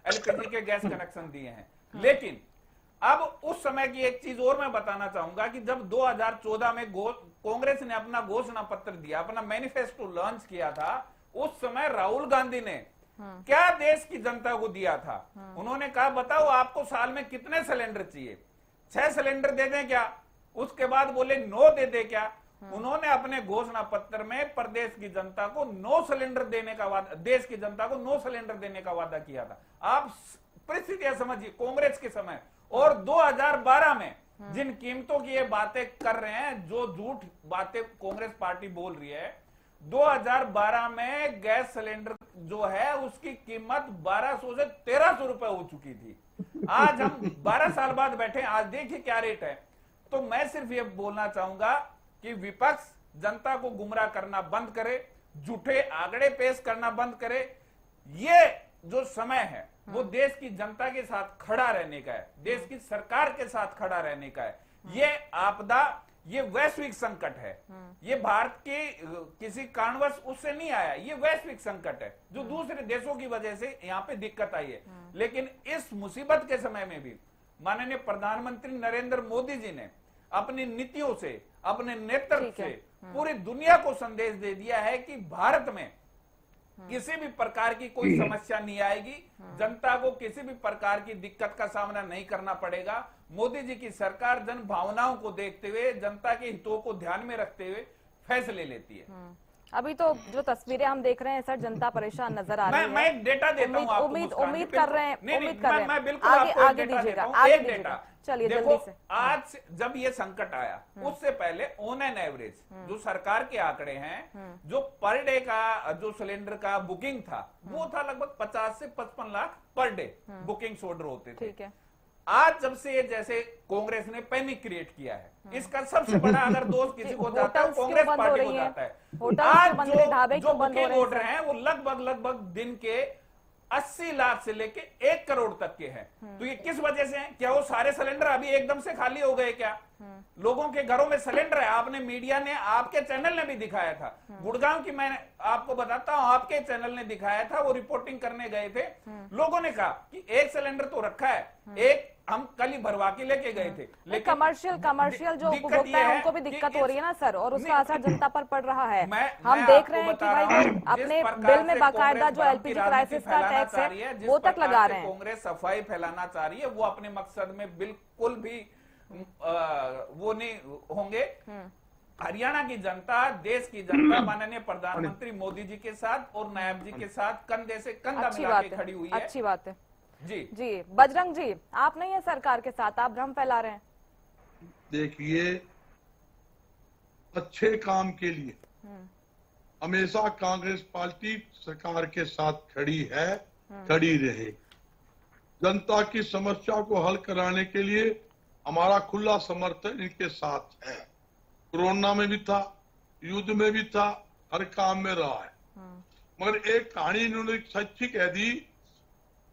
एलपीजी के गैस कनेक्शन दिए हैं। लेकिन अब उस समय की एक चीज और मैं बताना चाहूंगा कि जब 2014 में कांग्रेस ने अपना घोषणा पत्र दिया, अपना मैनिफेस्टो लॉन्च किया था, उस समय राहुल गांधी ने क्या देश की जनता को दिया था? उन्होंने कहा बताओ आपको साल में कितने सिलेंडर चाहिए, 6 सिलेंडर दे दें क्या? उसके बाद बोले 9 दे दे क्या? उन्होंने अपने घोषणा पत्र में प्रदेश की जनता को 9 सिलेंडर देने का वादा, देश की जनता को 9 सिलेंडर देने का वादा किया था। आप परिस्थितियां समझिए कांग्रेस के समय, और 2012 में जिन कीमतों की ये बातें कर रहे हैं, जो झूठ बातें कांग्रेस पार्टी बोल रही है, 2012 में गैस सिलेंडर जो है उसकी कीमत 1200 से 1300 रुपए हो चुकी थी। आज हम 12 साल बाद बैठे, आज देखिए क्या रेट है। तो मैं सिर्फ ये बोलना चाहूंगा कि विपक्ष जनता को गुमराह करना बंद करे, झूठे आंकड़े पेश करना बंद करे। ये जो समय है वो देश की जनता के साथ खड़ा रहने का है, देश की सरकार के साथ खड़ा रहने का है। ये आपदा, ये वैश्विक संकट है, ये भारत के किसी कारणवश उससे नहीं आया, ये वैश्विक संकट है जो दूसरे देशों की वजह से यहाँ पे दिक्कत आई है। लेकिन इस मुसीबत के समय में भी माननीय प्रधानमंत्री नरेंद्र मोदी जी ने अपनी नीतियों से, अपने नेतृत्व से पूरी दुनिया को संदेश दे दिया है कि भारत में किसी भी प्रकार की कोई समस्या नहीं आएगी, जनता को किसी भी प्रकार की दिक्कत का सामना नहीं करना पड़ेगा। मोदी जी की सरकार जन भावनाओं को देखते हुए, जनता के हितों को ध्यान में रखते हुए फैसले लेती है। अभी तो जो तस्वीरें हम देख रहे हैं सर, जनता परेशान नजर आ रही है। मैं एक डेटा देता हूं आपको, उम्मीद कर रहे हैं, मैं बिल्कुल आपको आगे डेटा दीजिएगा, देता हूं। एक डेटा, चलिए देखो जल्दी से। आज जब ये संकट आया उससे पहले ऑन एन एवरेज जो सरकार के आंकड़े हैं, जो पर डे का जो सिलेंडर का बुकिंग था वो था लगभग 50 से 55 lakh per day bookings order होते थे। ठीक है। आज जब से जैसे कांग्रेस ने पैनिक क्रिएट किया है, इसका सबसे बड़ा अगर दोष किसी को जाता है कांग्रेस पार्टी को जाता है। आज जो बुकिंग ऑर्डर हैं वो लगभग दिन के 80 लाख से लेके 1 करोड़ तक के हैं। तो ये किस वजह से हैं? क्या वो सारे सिलेंडर अभी एकदम से खाली हो गए क्या? लोगों के घरों में सिलेंडर है। आपने मीडिया ने, आपके चैनल ने भी दिखाया था, गुड़गांव की मैं आपको बताता हूं, आपके चैनल ने दिखाया था, वो रिपोर्टिंग करने गए थे। लोगों ने कहा कि 1 सिलेंडर तो रखा है, एक हम कल ही भरवा के लेके गए थे। लेकिन कमर्शियल जो उपभोक्ता है उनको भी दिक्कत हो रही है ना सर, और उसका असर जनता पर पड़ रहा है। हम देख रहे हैं कि भाई अपने बिल में बाकायदा जो एलपीजी क्राइसिस का टैक्स है वो तक लगा रहे हैं। कांग्रेस सफाई फैलाना चाह रही है, वो अपने मकसद में बिल्कुल भी वो नहीं होंगे। हरियाणा की जनता, देश की जनता माननीय प्रधानमंत्री मोदी जी के साथ और नायब जी के साथ कंधे से कंधा मिला के खड़ी हुई है। अच्छी बात है जी। बजरंग जी, आप नहीं है सरकार के साथ, आप भ्रम फैला रहे हैं। देखिए, अच्छे काम के लिए हमेशा कांग्रेस पार्टी सरकार के साथ खड़ी है, खड़ी रहे। जनता की समस्या को हल कराने के लिए हमारा खुला समर्थन इनके साथ है। कोरोना में भी था, युद्ध में भी था, हर काम में रहा है। मगर एक कहानी इन्होंने सच्ची कह दी,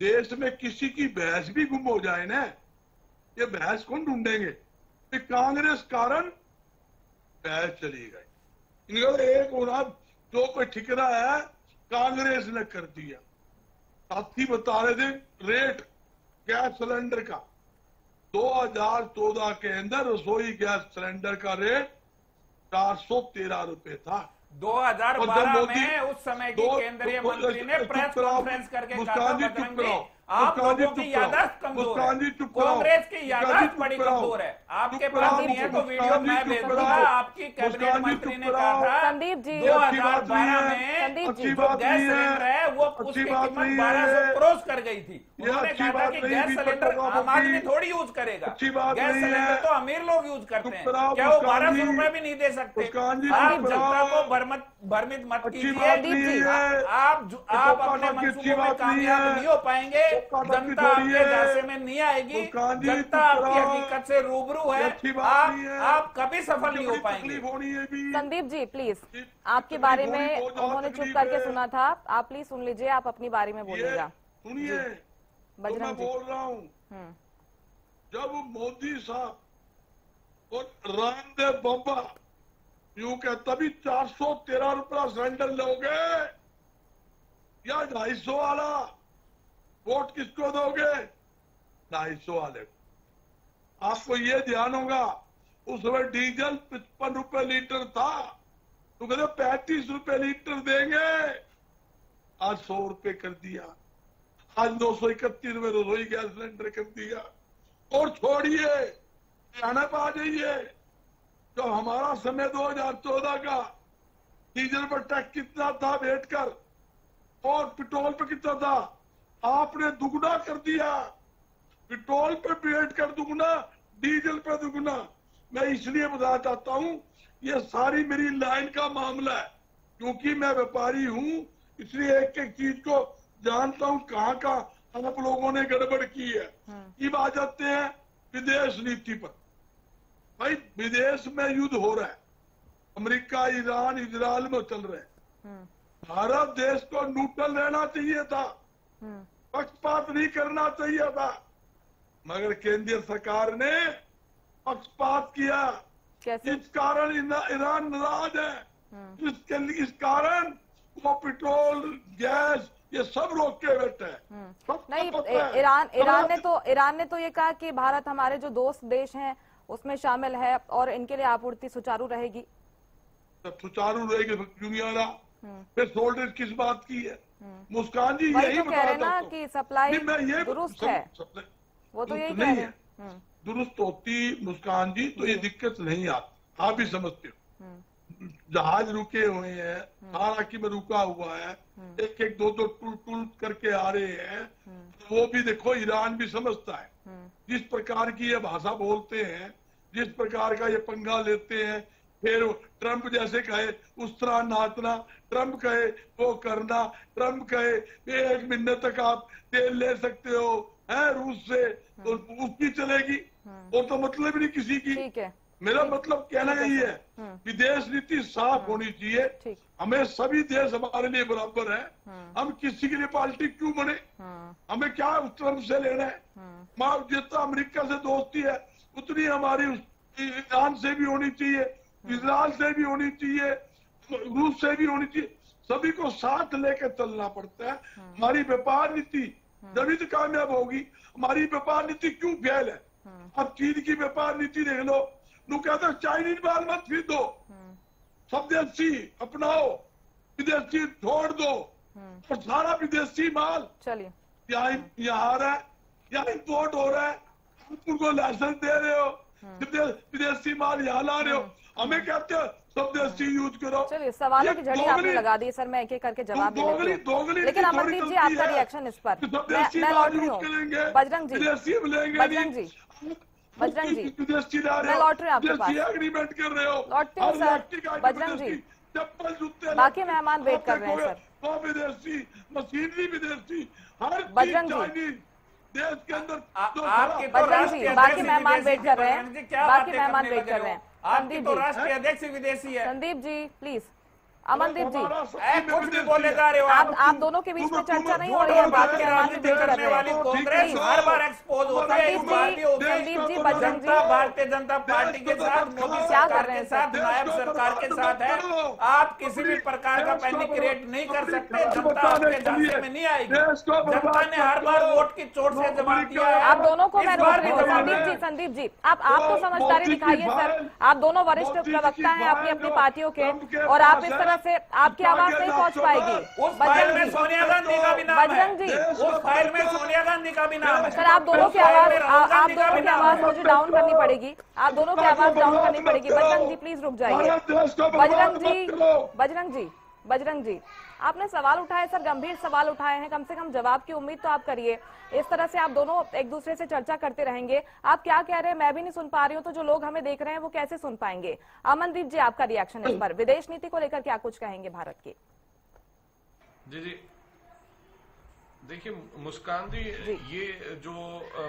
देश में किसी की भैंस भी गुम हो जाए ना, ये भैंस कौन ढूंढेंगे? कांग्रेस कारण भैंस चली गई। इनका एक होना जो कोई ठिकरा है कांग्रेस ने कर दिया। साथी बता रहे थे रेट गैस सिलेंडर का 2014 के अंदर रसोई गैस सिलेंडर का रेट 413 रुपए था। 2012 में उस समय की केंद्रीय मंत्री ने प्रेस कॉन्फ्रेंस करके कहा था, बजरंग जी, आप लोगों की याददाश्त कमजोर है, कांग्रेस की याददाश्त बड़ी कमजोर है। आपके पास नहीं है तो वीडियो मैं भेज दूंगा। आपकी कैबिनेट मंत्री ने कहा था संदीप जी 2012 में जो गैस सिलेंडर है वो उसकी कीमत 1200 क्रॉस कर गई थी। उन्होंने कहा था कि गैस सिलेंडर आम आदमी थोड़ी यूज करेगा, गैस सिलेंडर तो अमीर लोग यूज करते हैं। क्या वो 1200 रुपए भी नहीं दे सकते? आप जनता को भ्रमित मत कीजिए। आप अपने मंसूबों में कामयाब नहीं हो पाएंगे, जनता आपके झांसे में नहीं आएगी, जनता आपकी हकीकत से रूबरू है, आप कभी सफल नहीं हो पाएंगे। संदीप जी प्लीज, आपके बारे में उन्होंने चुप करके सुना था, आप प्लीज सुन लीजिए, आप अपनी बारे में बोलिएगा। सुनिए, तो मैं बोल रहा हूँ, जब मोदी साहब और रामदेव बाबा यूं क्या तभी 413 रुपया सिलेंडर लोगे या 250 वाला? वोट किसको दोगे? 250 वाले। आपको ये ध्यान होगा उस समय डीजल 55 रुपए लीटर था, तो कहते 35 रुपए लीटर देंगे, आज 100 रुपए कर दिया, आज 231 में रसोई गैस सिलेंडर कर दिया। और छोड़िए हरियाणा पर आ जाइए, जो हमारा समय 2014 का डीजल पर टैक्स कितना था वेट कर, और पेट्रोल पे कितना था, आपने दुगना कर दिया। पेट्रोल पे वेट कर दुगना, डीजल पे दुगना। मैं इसलिए बताना चाहता हूं, ये सारी मेरी लाइन का मामला है, क्योंकि मैं व्यापारी हूं, इसलिए एक एक चीज को जानता हूं कहाँ का आप लोगों ने गड़बड़ की है। अब आ जाते हैं विदेश नीति पर। भाई विदेश में युद्ध हो रहा है, अमेरिका, ईरान, इजराइल में चल रहे हैं। भारत देश को न्यूट्रल रहना चाहिए था, पक्षपात नहीं करना चाहिए था, मगर केंद्रीय सरकार ने पक्षपात किया। इस कारण ईरान नाराज है। इस कारण वो पेट्रोल, गैस ये सब रोक के बैठे हैं। नहीं, ईरान ने तो ये कहा कि भारत हमारे जो दोस्त देश हैं उसमें शामिल है और इनके लिए आपूर्ति सुचारू रहेगी। सुचारू रहेगी दुनिया, फिर शोल्डर किस बात की है? मुस्कान जी वही यही तो कह रहे बता ना कि सप्लाई दुरुस्त है, वो तो यही कह रहे हैं। दुरुस्त होती मुस्कान जी तो ये दिक्कत नहीं आती, आप भी समझते हो। जहाज रुके हुए हैं, हालांकि में रुका हुआ है, एक एक दो दो टूल करके आ रहे हैं, वो भी देखो ईरान भी समझता है। जिस प्रकार की ये भाषा बोलते हैं, जिस प्रकार का ये पंगा लेते हैं, फिर ट्रंप जैसे कहे उस तरह नाचना, ट्रंप कहे वो करना, ट्रंप कहे 1 महीने तक आप तेल ले सकते हो है रूस से, तो उसकी चलेगी, वो तो मतलब नहीं किसी की। ठीक है, मेरा मतलब कहना यही है, विदेश नीति साफ होनी चाहिए। हमें सभी देश हमारे लिए बराबर है, हम किसी के लिए पार्टी क्यों बने, हमें क्या उस ट्रंप से लेना है। जितना अमेरिका से दोस्ती है उतनी हमारी ईरान से भी होनी चाहिए, इजराइल से भी होनी चाहिए, रूस से भी होनी चाहिए। सभी को साथ लेकर चलना पड़ता है। हमारी व्यापार नीति जब तो कामयाब होगी। हमारी व्यापार नीति क्यों फेल है? अब चीन की व्यापार नीति देख लो, लोग कहते हैं चाइनीज माल मत खरीदो, सब देशी अपनाओ, विदेशी छोड़ दो, और सारा विदेशी माल चलिए यहाँ आ रहा है, यहाँ इम्पोर्ट हो रहा है, उनको लाइसेंस दे रहे हो, विदेशी माल यहाँ ला रहे हो, हमें कहते हो सब देशी यूज करो। चलिए, सवालों की झड़ी आपने लगा दी सर, मैं एक एक करके जवाब दे लेती हूँ। लेकिन अमनदीप जी, आपका रिएक्शन इस पर मैं लौट रही हूँ। बजरंग जी, मैं लौट रही हूँ आपके पास, एग्रीमेंट कर रहे हो, लौटती हूँ सर। बजरंग जी, चप्पल जूते बाकी मेहमान वेट कर रहे हैं सर। वो विदेशी, मशीनरी विदेशी, हर बजरंग जी, चाइनीज देश के अंदर। बजरंग जी, बाकी मेहमान वेट कर रहे हैं, बाकी मेहमान वेट कर रहे हैं। आपकी तो राष्ट्रीय अध्यक्ष विदेशी है। संदीप जी प्लीज, अमनदीप जी, कुछ भी बोले जा रहे हो आप दोनों के बीच में चर्चा नहीं हो रही है, बाकी मेहमान भी वेट कर रहे हैं। कांग्रेस हर बार एक्सपोज होती है। संदीप जी, बजरंग जी, भारतीय जनता पार्टी के साथ, मोदी सरकार के साथ, नायब सरकार के साथ है। आप किसी भी प्रकार का पैनिक क्रिएट नहीं कर सकते। जनता आपके झांसे में नहीं आएगी। जनता ने हर बार वोट की चोट से जवाब दिया है। आप दोनों को मैं रोक रही हूँ। संदीप जी, आप तो समझदारी दिखाइए सर, आप दोनों वरिष्ठ प्रवक्ता हैं अपनी अपनी पार्टियों के, और आप इस तरह से आपकी आवाज नहीं पहुंच पाएगी। उस फाइल में सोनिया गांधी का भी नाम है। बजरंग जी, उस फाइल में सोनिया गांधी का भी नाम है। सर आप दोनों की आवाज मुझे डाउन करनी पड़ेगी, आप दोनों की आवाज डाउन करनी पड़ेगी। बजरंग जी प्लीज रुक जाइए। बजरंग जी, आपने सवाल उठाए सर, गंभीर सवाल उठाए हैं, कम से कम जवाब की उम्मीद तो आप करिए। इस तरह से आप दोनों एक दूसरे से चर्चा करते रहेंगे, आप क्या कह रहे हैं मैं भी नहीं सुन पा रही हूँ, तो जो लोग हमें देख रहे हैं वो कैसे सुन पाएंगे? अमनदीप जी, आपका रिएक्शन इस पर, विदेश नीति को लेकर क्या कुछ कहेंगे भारत की? जी देखिए मुस्कान जी, ये जो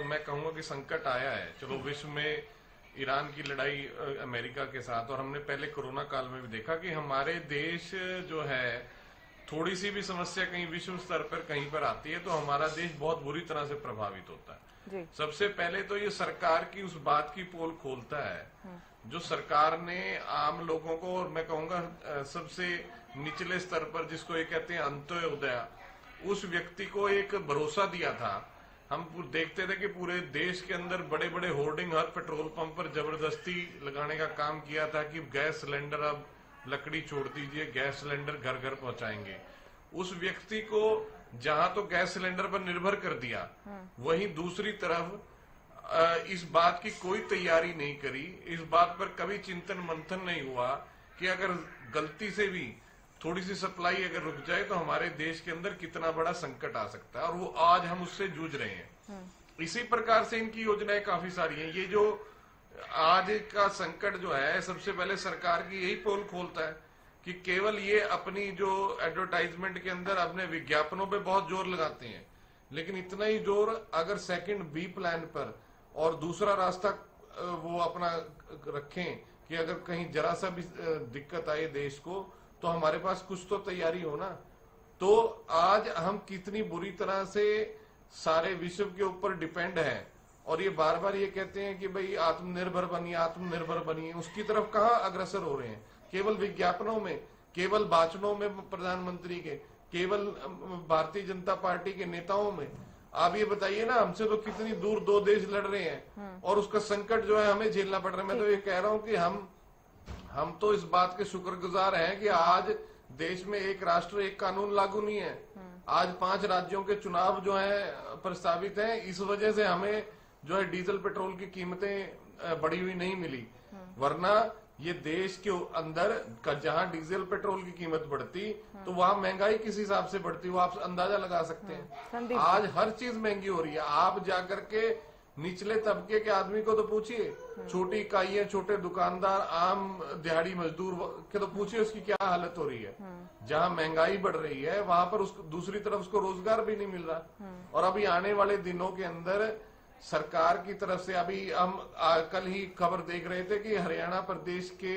मैं कहूंगा कि संकट आया है, चलो विश्व में ईरान की लड़ाई अमेरिका के साथ, और हमने पहले कोरोना काल में भी देखा कि हमारे देश जो है थोड़ी सी भी समस्या कहीं विश्व स्तर पर कहीं पर आती है तो हमारा देश बहुत बुरी तरह से प्रभावित होता है। सबसे पहले तो ये सरकार की उस बात की पोल खोलता है जो सरकार ने आम लोगों को, और मैं कहूंगा सबसे निचले स्तर पर जिसको ये कहते हैं अंत्योदय, उस व्यक्ति को एक भरोसा दिया था हम देखते थे कि पूरे देश के अंदर बड़े बड़े होर्डिंग हर पेट्रोल पंप पर जबरदस्ती लगाने का काम किया था कि गैस सिलेंडर अब लकड़ी छोड़ दीजिए, गैस सिलेंडर घर घर पहुंचाएंगे। उस व्यक्ति को जहां तो गैस सिलेंडर पर निर्भर कर दिया, वहीं दूसरी तरफ इस बात की कोई तैयारी नहीं करी, इस बात पर कभी चिंतन मंथन नहीं हुआ कि अगर गलती से भी थोड़ी सी सप्लाई अगर रुक जाए तो हमारे देश के अंदर कितना बड़ा संकट आ सकता है, और वो आज हम उससे जूझ रहे हैं। इसी प्रकार से इनकी योजनाएं काफी सारी हैं। ये जो आज का संकट जो है, सबसे पहले सरकार की यही पोल खोलता है कि केवल ये अपनी जो एडवर्टाइजमेंट के अंदर अपने विज्ञापनों पे बहुत जोर लगाते हैं, लेकिन इतना ही जोर अगर सेकंड बी प्लान पर और दूसरा रास्ता वो अपना रखें कि अगर कहीं जरा सा भी दिक्कत आए देश को, तो हमारे पास कुछ तो तैयारी हो ना। तो आज हम कितनी बुरी तरह से सारे विश्व के ऊपर डिपेंड है, और ये बार बार ये कहते हैं कि भाई आत्मनिर्भर बनिए, आत्मनिर्भर बनिए, उसकी तरफ कहाँ अग्रसर हो रहे हैं? केवल विज्ञापनों में, केवल भाषणों में प्रधानमंत्री के, केवल भारतीय जनता पार्टी के नेताओं में। आप ये बताइए ना, हमसे तो कितनी दूर दो देश लड़ रहे हैं और उसका संकट जो है हमें झेलना पड़ रहा है। मैं तो ये कह रहा हूं कि हम तो इस बात के शुक्रगुजार हैं कि आज देश में एक राष्ट्र एक कानून लागू नहीं है। आज 5 राज्यों के चुनाव जो है प्रस्तावित हैं, इस वजह से हमें जो है डीजल पेट्रोल की कीमतें बढ़ी हुई नहीं मिली, वरना ये देश के अंदर जहां डीजल पेट्रोल की कीमत बढ़ती तो वहां महंगाई किस हिसाब से बढ़ती, वो आप अंदाजा लगा सकते हैं। आज हर चीज महंगी हो रही है। आप जाकर के निचले तबके के आदमी को तो पूछिए, छोटी इकाइयां, छोटे दुकानदार, आम दिहाड़ी मजदूर के तो पूछिए उसकी क्या हालत हो रही है। जहां महंगाई बढ़ रही है वहां पर उसको दूसरी तरफ उसको रोजगार भी नहीं मिल रहा। और अभी आने वाले दिनों के अंदर सरकार की तरफ से, अभी हम कल ही खबर देख रहे थे कि हरियाणा प्रदेश के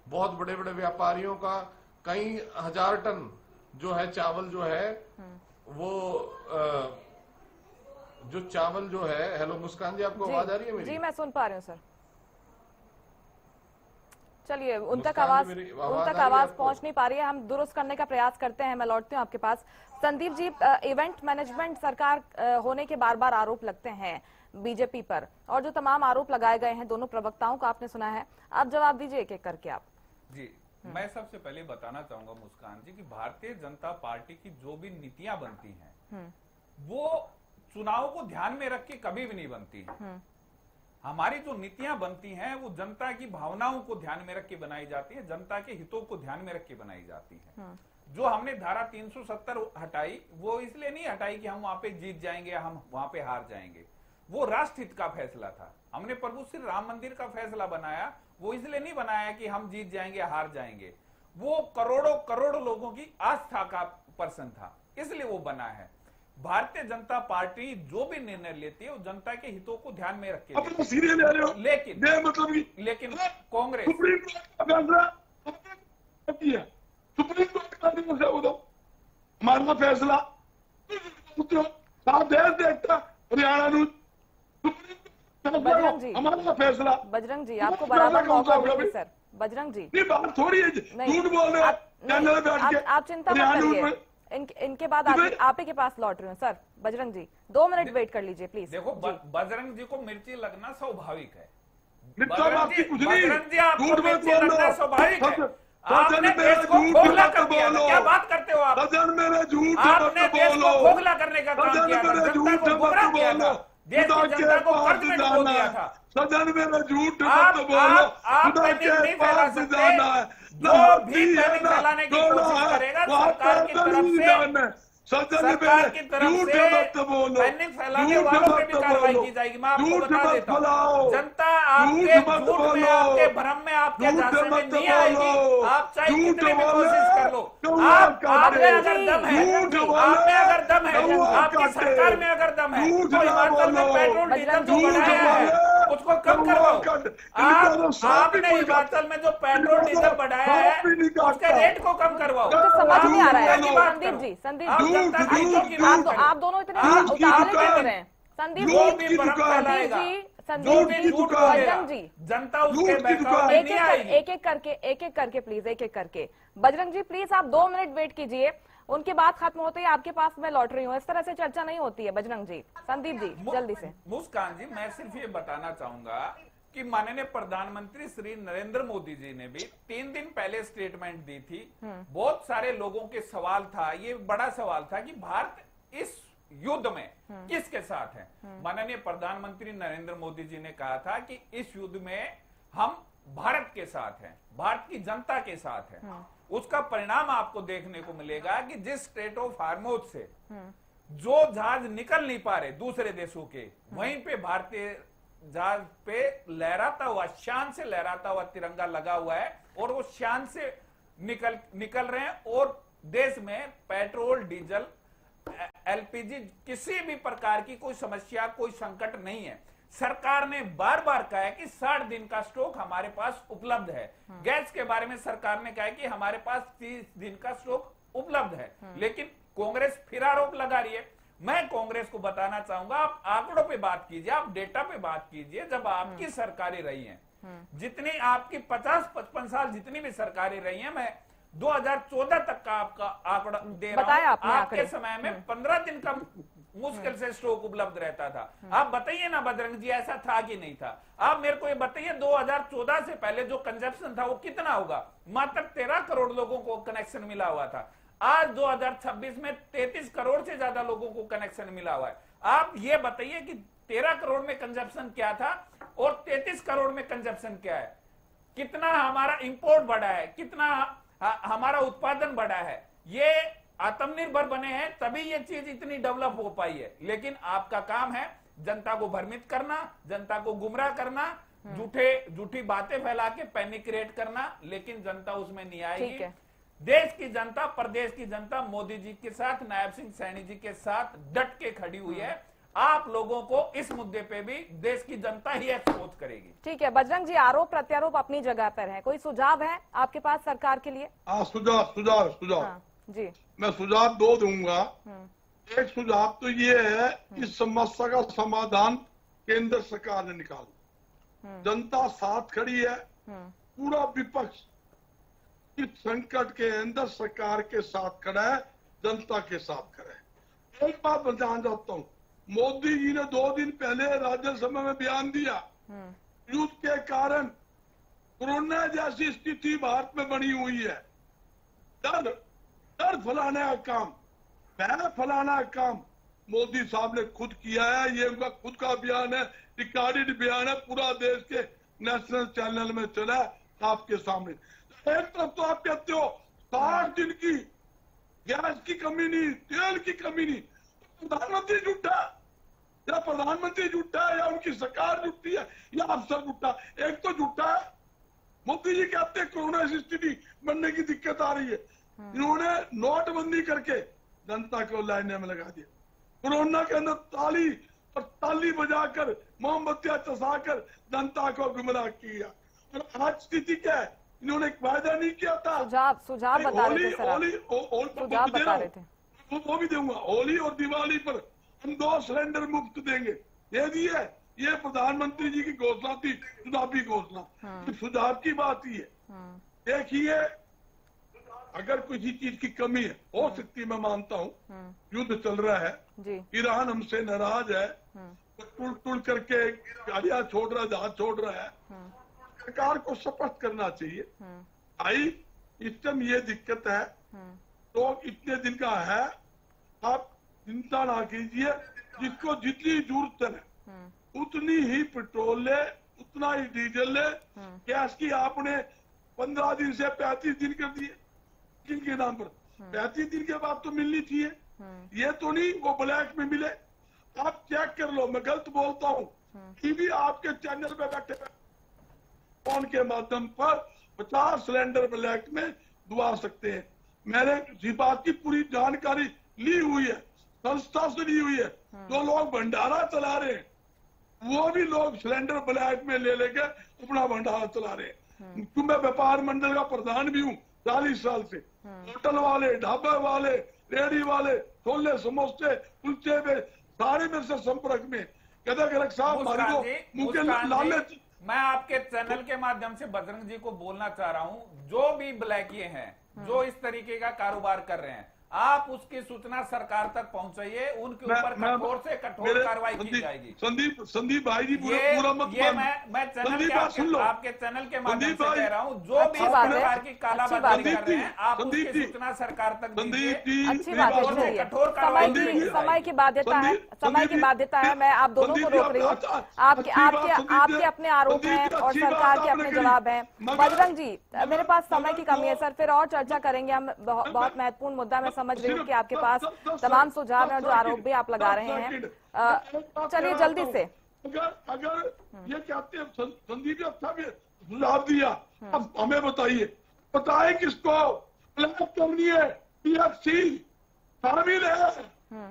बहुत बड़े बड़े व्यापारियों का कई हजार टन जो है चावल जो है वो जो चावल जो है। हेलो मुस्कान जी, आपको आवाज आ रही है मेरी? जी मैं सुन पा रही हूँ सर। चलिए, उन तक आवाज पहुंच नहीं पा रही है, हम दुरुस्त करने का प्रयास करते हैं। मैं लौटती हूँ आपके पास। संदीप जी, इवेंट मैनेजमेंट सरकार होने के बार बार आरोप लगते हैं बीजेपी पर, और जो तमाम आरोप लगाए गए हैं दोनों प्रवक्ताओं का आपने सुना है, आप जवाब दीजिए एक एक करके। आप जी, मैं सबसे पहले बताना चाहूंगा मुस्कान जी कि भारतीय जनता पार्टी की जो भी नीतियां बनती हैं वो चुनाव को ध्यान में रख के कभी भी नहीं बनती है। हमारी जो नीतियां बनती हैं वो जनता की भावनाओं को ध्यान में रख के बनाई जाती है, जनता के हितों को ध्यान में रख के बनाई जाती है। जो हमने धारा 370 हटाई, वो इसलिए नहीं हटाई कि हम वहां पे जीत जाएंगे या हम वहां पे हार जाएंगे। वो राष्ट्र हित का फैसला था। हमने प्रभु श्री राम मंदिर का फैसला बनाया, वो इसलिए नहीं बनाया कि हम जीत जाएंगे या हार जाएंगे। वो करोड़ों करोड़ों लोगों की आस्था का पर्सन था, इसलिए वो बना है। भारतीय जनता पार्टी जो भी निर्णय लेती है वो जनता के हितों को ध्यान में रख के लेकिन कांग्रेस सुप्रीम कोर्ट का हमारा फैसला देश देखता हरियाणा हमारा फैसला। बजरंग जी, आपको बराबर मौका देंगे सर। बजरंग जी, ये बात थोड़ी है, झूठ बोल रहे हैं। आप चिंता मत करिए, इनके बाद आप ही के पास लौट रही हूँ सर। बजरंग जी 2 मिनट वेट कर लीजिए प्लीज। देखो, बजरंग जी को मिर्ची लगना स्वाभाविक है। बजरंग जी आपको मिर्ची लगना स्वाभाविक है। आपने देश को खोखला कर दिया, क्या बात करते हो आप? आपने देश को खोखला करने का काम किया था, जनता को गुमराह किया था, देश की जनता को कर्ज में डुबो दिया था। सदन में झूठ आप पैनिक नहीं फैला सकते। जो भी पैनिक फैलाने की कोशिश करेगा सरकार की तरफ से पैनिक फैलाने वालों पे भी कार्रवाई की जाएगी। मैं आपको बता देता हूँ, जनता आपके झूठ में, आपके भ्रम में, आपके झांसे में नहीं आएगी। आप चाहे कितनी भी कोशिश कर लो। आप में अगर दम है, आप में अगर दम है, आपकी सरकार में अगर दम है, तो हिमाचल में पेट्रोल डीजल जो बढ़ाया है उसको कम करवाओ। आपने हिमाचल में जो पेट्रोल डीजल बढ़ाया है उसके रेट को कम करवाओ। समझ नहीं आ रहा है संदीप जी, आप दोनों इतने उतावले क्यों कर रहे हैं? संदीप जी, जनता उसके बहकावे में नहीं आएगी। एक एक करके प्लीज, एक एक करके। बजरंग जी प्लीज आप 2 मिनट वेट कीजिए। उनकी बात खत्म होते ही आपके पास मैं लौट रही हूँ, इस तरह से चर्चा नहीं होती है। बजरंग जी, संदीप जी, जल्दी से। मुस्कान जी, मैं सिर्फ ये बताना चाहूंगा कि माननीय प्रधानमंत्री श्री नरेंद्र मोदी जी ने भी 3 दिन पहले स्टेटमेंट दी थी। बहुत सारे लोगों के सवाल था, ये बड़ा सवाल था कि भारत इस युद्ध में किसके साथ है। माननीय प्रधानमंत्री नरेंद्र मोदी जी ने कहा था कि इस युद्ध में हम भारत के साथ हैं, भारत की जनता के साथ हैं। उसका परिणाम आपको देखने को मिलेगा कि जिस स्ट्रेट ऑफ हार्मोज से जो जहाज निकल नहीं पा रहे दूसरे देशों के, वहीं पे भारतीय जहाज पे लहराता हुआ, शान से लहराता हुआ तिरंगा लगा हुआ है और वो शान से निकल रहे हैं। और देश में पेट्रोल, डीजल, एलपीजी, किसी भी प्रकार की कोई समस्या, कोई संकट नहीं है। सरकार ने बार बार कहा है कि 60 दिन का स्टॉक हमारे पास उपलब्ध है। गैस के बारे में सरकार ने कहा है कि हमारे पास 30 दिन का स्टॉक उपलब्ध है। लेकिन कांग्रेस फिर आरोप लगा रही है। मैं कांग्रेस को बताना चाहूंगा, आप आंकड़ों पे बात कीजिए, आप डेटा पे बात कीजिए। जब आपकी सरकारें रही हैं, जितनी आपकी 50-55 साल जितनी भी सरकारें रही हैं, मैं 2014 तक का आपका आंकड़ा दे रहा हूं। आपके समय में 15 दिन का मुश्किल से स्टॉक उपलब्ध रहता था। आप बताइए ना बजरंग जी, ऐसा था कि नहीं था? आप मेरे को ये बताइए, 2014 से पहले जो कंजप्शन था वो कितना होगा? मात्र 13 करोड़ लोगों को कनेक्शन मिला हुआ था। आज 2026 में 33 करोड़ से ज्यादा लोगों को कनेक्शन मिला हुआ है। आप ये बताइए कि 13 करोड़ में कंजप्शन क्या था और 33 करोड़ में कंजप्शन क्या है? कितना हमारा इंपोर्ट बढ़ा है, कितना हमारा उत्पादन बढ़ा है। ये आत्मनिर्भर बने हैं तभी ये चीज इतनी डेवलप हो पाई है। लेकिन आपका काम है जनता को भ्रमित करना, जनता को गुमराह करना, झूठी बातें फैला के पैनिक क्रिएट करना। लेकिन जनता उसमें नहीं आएगी। देश की जनता, प्रदेश की जनता मोदी जी के साथ, नायब सिंह सैनी जी के साथ डट के खड़ी हुई है। आप लोगों को इस मुद्दे पे भी देश की जनता ही एक्सपोज करेगी। ठीक है बजरंग जी, आरोप प्रत्यारोप अपनी जगह पर है, कोई सुझाव है आपके पास सरकार के लिए? सुझाव जी, मैं सुझाव 2 दूंगा। एक सुझाव तो ये है, इस समस्या का समाधान केंद्र सरकार ने निकाला। जनता साथ खड़ी है, पूरा विपक्ष इस संकट के अंदर सरकार के साथ खड़ा है, जनता के साथ खड़ा है। एक बात बताना चाहता हूँ, मोदी जी ने 2 दिन पहले राज्यसभा में बयान दिया, युद्ध के कारण कोरोना जैसी स्थिति भारत में बनी हुई है, डर फैलाने का काम, भय फैलाने का काम मोदी साहब ने खुद किया है। ये उनका खुद का बयान है, रिकॉर्डेड बयान है, पूरा देश के नेशनल चैनल में चला है आपके सामने। एक तरफ तो आप कहते हो 60 दिन की गैस की कमी नहीं, तेल की कमी नहीं, प्रधानमंत्री झूठा, या प्रधानमंत्री झूठा है, या उनकी सरकार झूठी है, या अफसर झूठा। एक तो झूठा है, मोदी जी कहते हैं कोरोना की स्थिति बनने की दिक्कत आ रही है। इन्होंने नोटबंदी करके जनता को लाइने में लगा दिया। कोरोना के अंदर ताली बजाकर, मोमबत्तियां चसाकर जनता को गुमराह किया। और आज स्थिति क्या है? इन्होंने वायदा नहीं किया था। सुझाव बता रहे थे सर, सुझाव बता रहे थे, वो भी दूंगा। होली और दिवाली पर हम 2 सिलेंडर मुफ्त देंगे, ये दिए। ये प्रधानमंत्री जी की घोषणा थी, चुनावी घोषणा। सुझाव की बात ही है। देखिए, अगर किसी चीज की कमी है, हो सकती मैं मानता हूँ, युद्ध चल रहा है, ईरान हमसे नाराज है, टूट करके गाड़ियां छोड़ रहा है, जहाज छोड़ रहा है। सरकार को स्पष्ट करना चाहिए, भाई इस टाइम ये दिक्कत है, तो इतने दिन का है, आप चिंता ना कीजिए, जिसको जितनी जरूरत है उतनी ही पेट्रोल ले, उतना ही डीजल ले। गैस की आपने 15 दिन से 35 दिन कर दिए, किनके नाम पर? 35 दिन के बाद तो मिलनी चाहिए, ये तो नहीं वो ब्लैक में मिले। आप चेक कर लो, मैं गलत बोलता हूँ, टीवी आपके चैनल पे बैठे फोन के माध्यम पर 50 सिलेंडर ब्लैक में दुआ सकते हैं। मैंने इस बात की पूरी जानकारी ली हुई है, संस्था से ली हुई है। जो लोग भंडारा चला रहे हैं, वो भी लोग सिलेंडर ब्लैक में ले लेके अपना भंडारा चला रहे हैं। क्योंकि मैं व्यापार मंडल का प्रधान भी हूँ 40 साल से। होटल वाले, ढाबे वाले, रेहड़ी वाले, छोले समोसे, कुलचे में सारे मेरे से संपर्क में। कहते साहब मुझे लालच। मैं आपके चैनल के माध्यम से बजरंग जी को बोलना चाह रहा हूं, जो भी ब्लैकिए हैं, जो इस तरीके का कारोबार कर रहे हैं, आप उसकी सूचना सरकार तक पहुंचाइए, उनके ऊपर कठोर से कठोर कार्रवाई की जाएगी। संदीप भाई जी पूरा मत ये मैं चैनल के आपके चैनल के माध्यम से कह रहा हूँ, जो भी इस प्रकार की कालाबाजारी कर रहे हैं आप उसकी सूचना सरकार तक दीजिए। अच्छी बात है, कठोर कार्रवाई समय की बाध्यता है, समय की बाध्यता है। मैं आप दोनों को रोक रही हूँ। आपके अपने आरोप हैं और सरकार के अपने जवाब हैं। बजरंग जी, मेरे पास समय की कमी है सर, फिर और चर्चा करेंगे हम। बहुत महत्वपूर्ण मुद्दा, मैं समझ रही हूँ कि आपके पास तमाम सुझाव हैं, जो आरोप भी आप लगा रहे हैं। चलिए जल्दी से। अगर ये कहते हैं संदीप अच्छा भी सुझाव दिया, अब हमें बताइए किसको कंपनी है, PFC शामिल है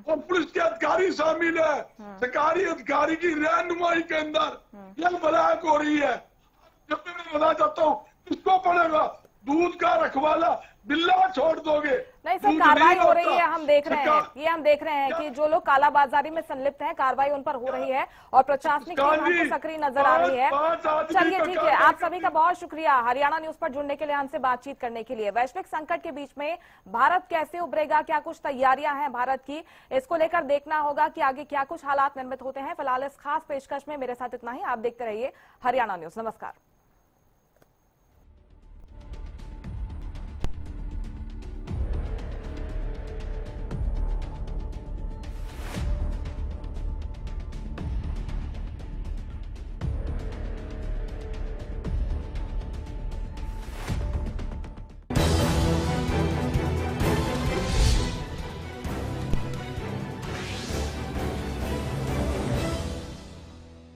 और पुलिस के अधिकारी शामिल है, सरकारी अधिकारी की रहनुमाई के अंदर यह ब्लैक हो रही है। जब मैं बताना चाहता हूँ किसको पड़ेगा, दूध का रखवाला बिल्ला छोड़ दोगे? नहीं सर, कार्रवाई हो रही है, हम देख रहे हैं, ये हम देख रहे हैं कि जो लोग कालाबाजारी में संलिप्त हैं, कार्रवाई उन पर हो रही है और प्रशासनिक टीम हमको सक्रिय नजर आ रही है। चलिए ठीक है, आप सभी का बहुत शुक्रिया हरियाणा न्यूज पर जुड़ने के लिए, हमसे बातचीत करने के लिए। वैश्विक संकट के बीच में भारत कैसे उभरेगा, क्या कुछ तैयारियां हैं भारत की, इसको लेकर देखना होगा कि आगे क्या कुछ हालात निर्मित होते हैं। फिलहाल इस खास पेशकश में मेरे साथ इतना ही। आप देखते रहिए हरियाणा न्यूज। नमस्कार।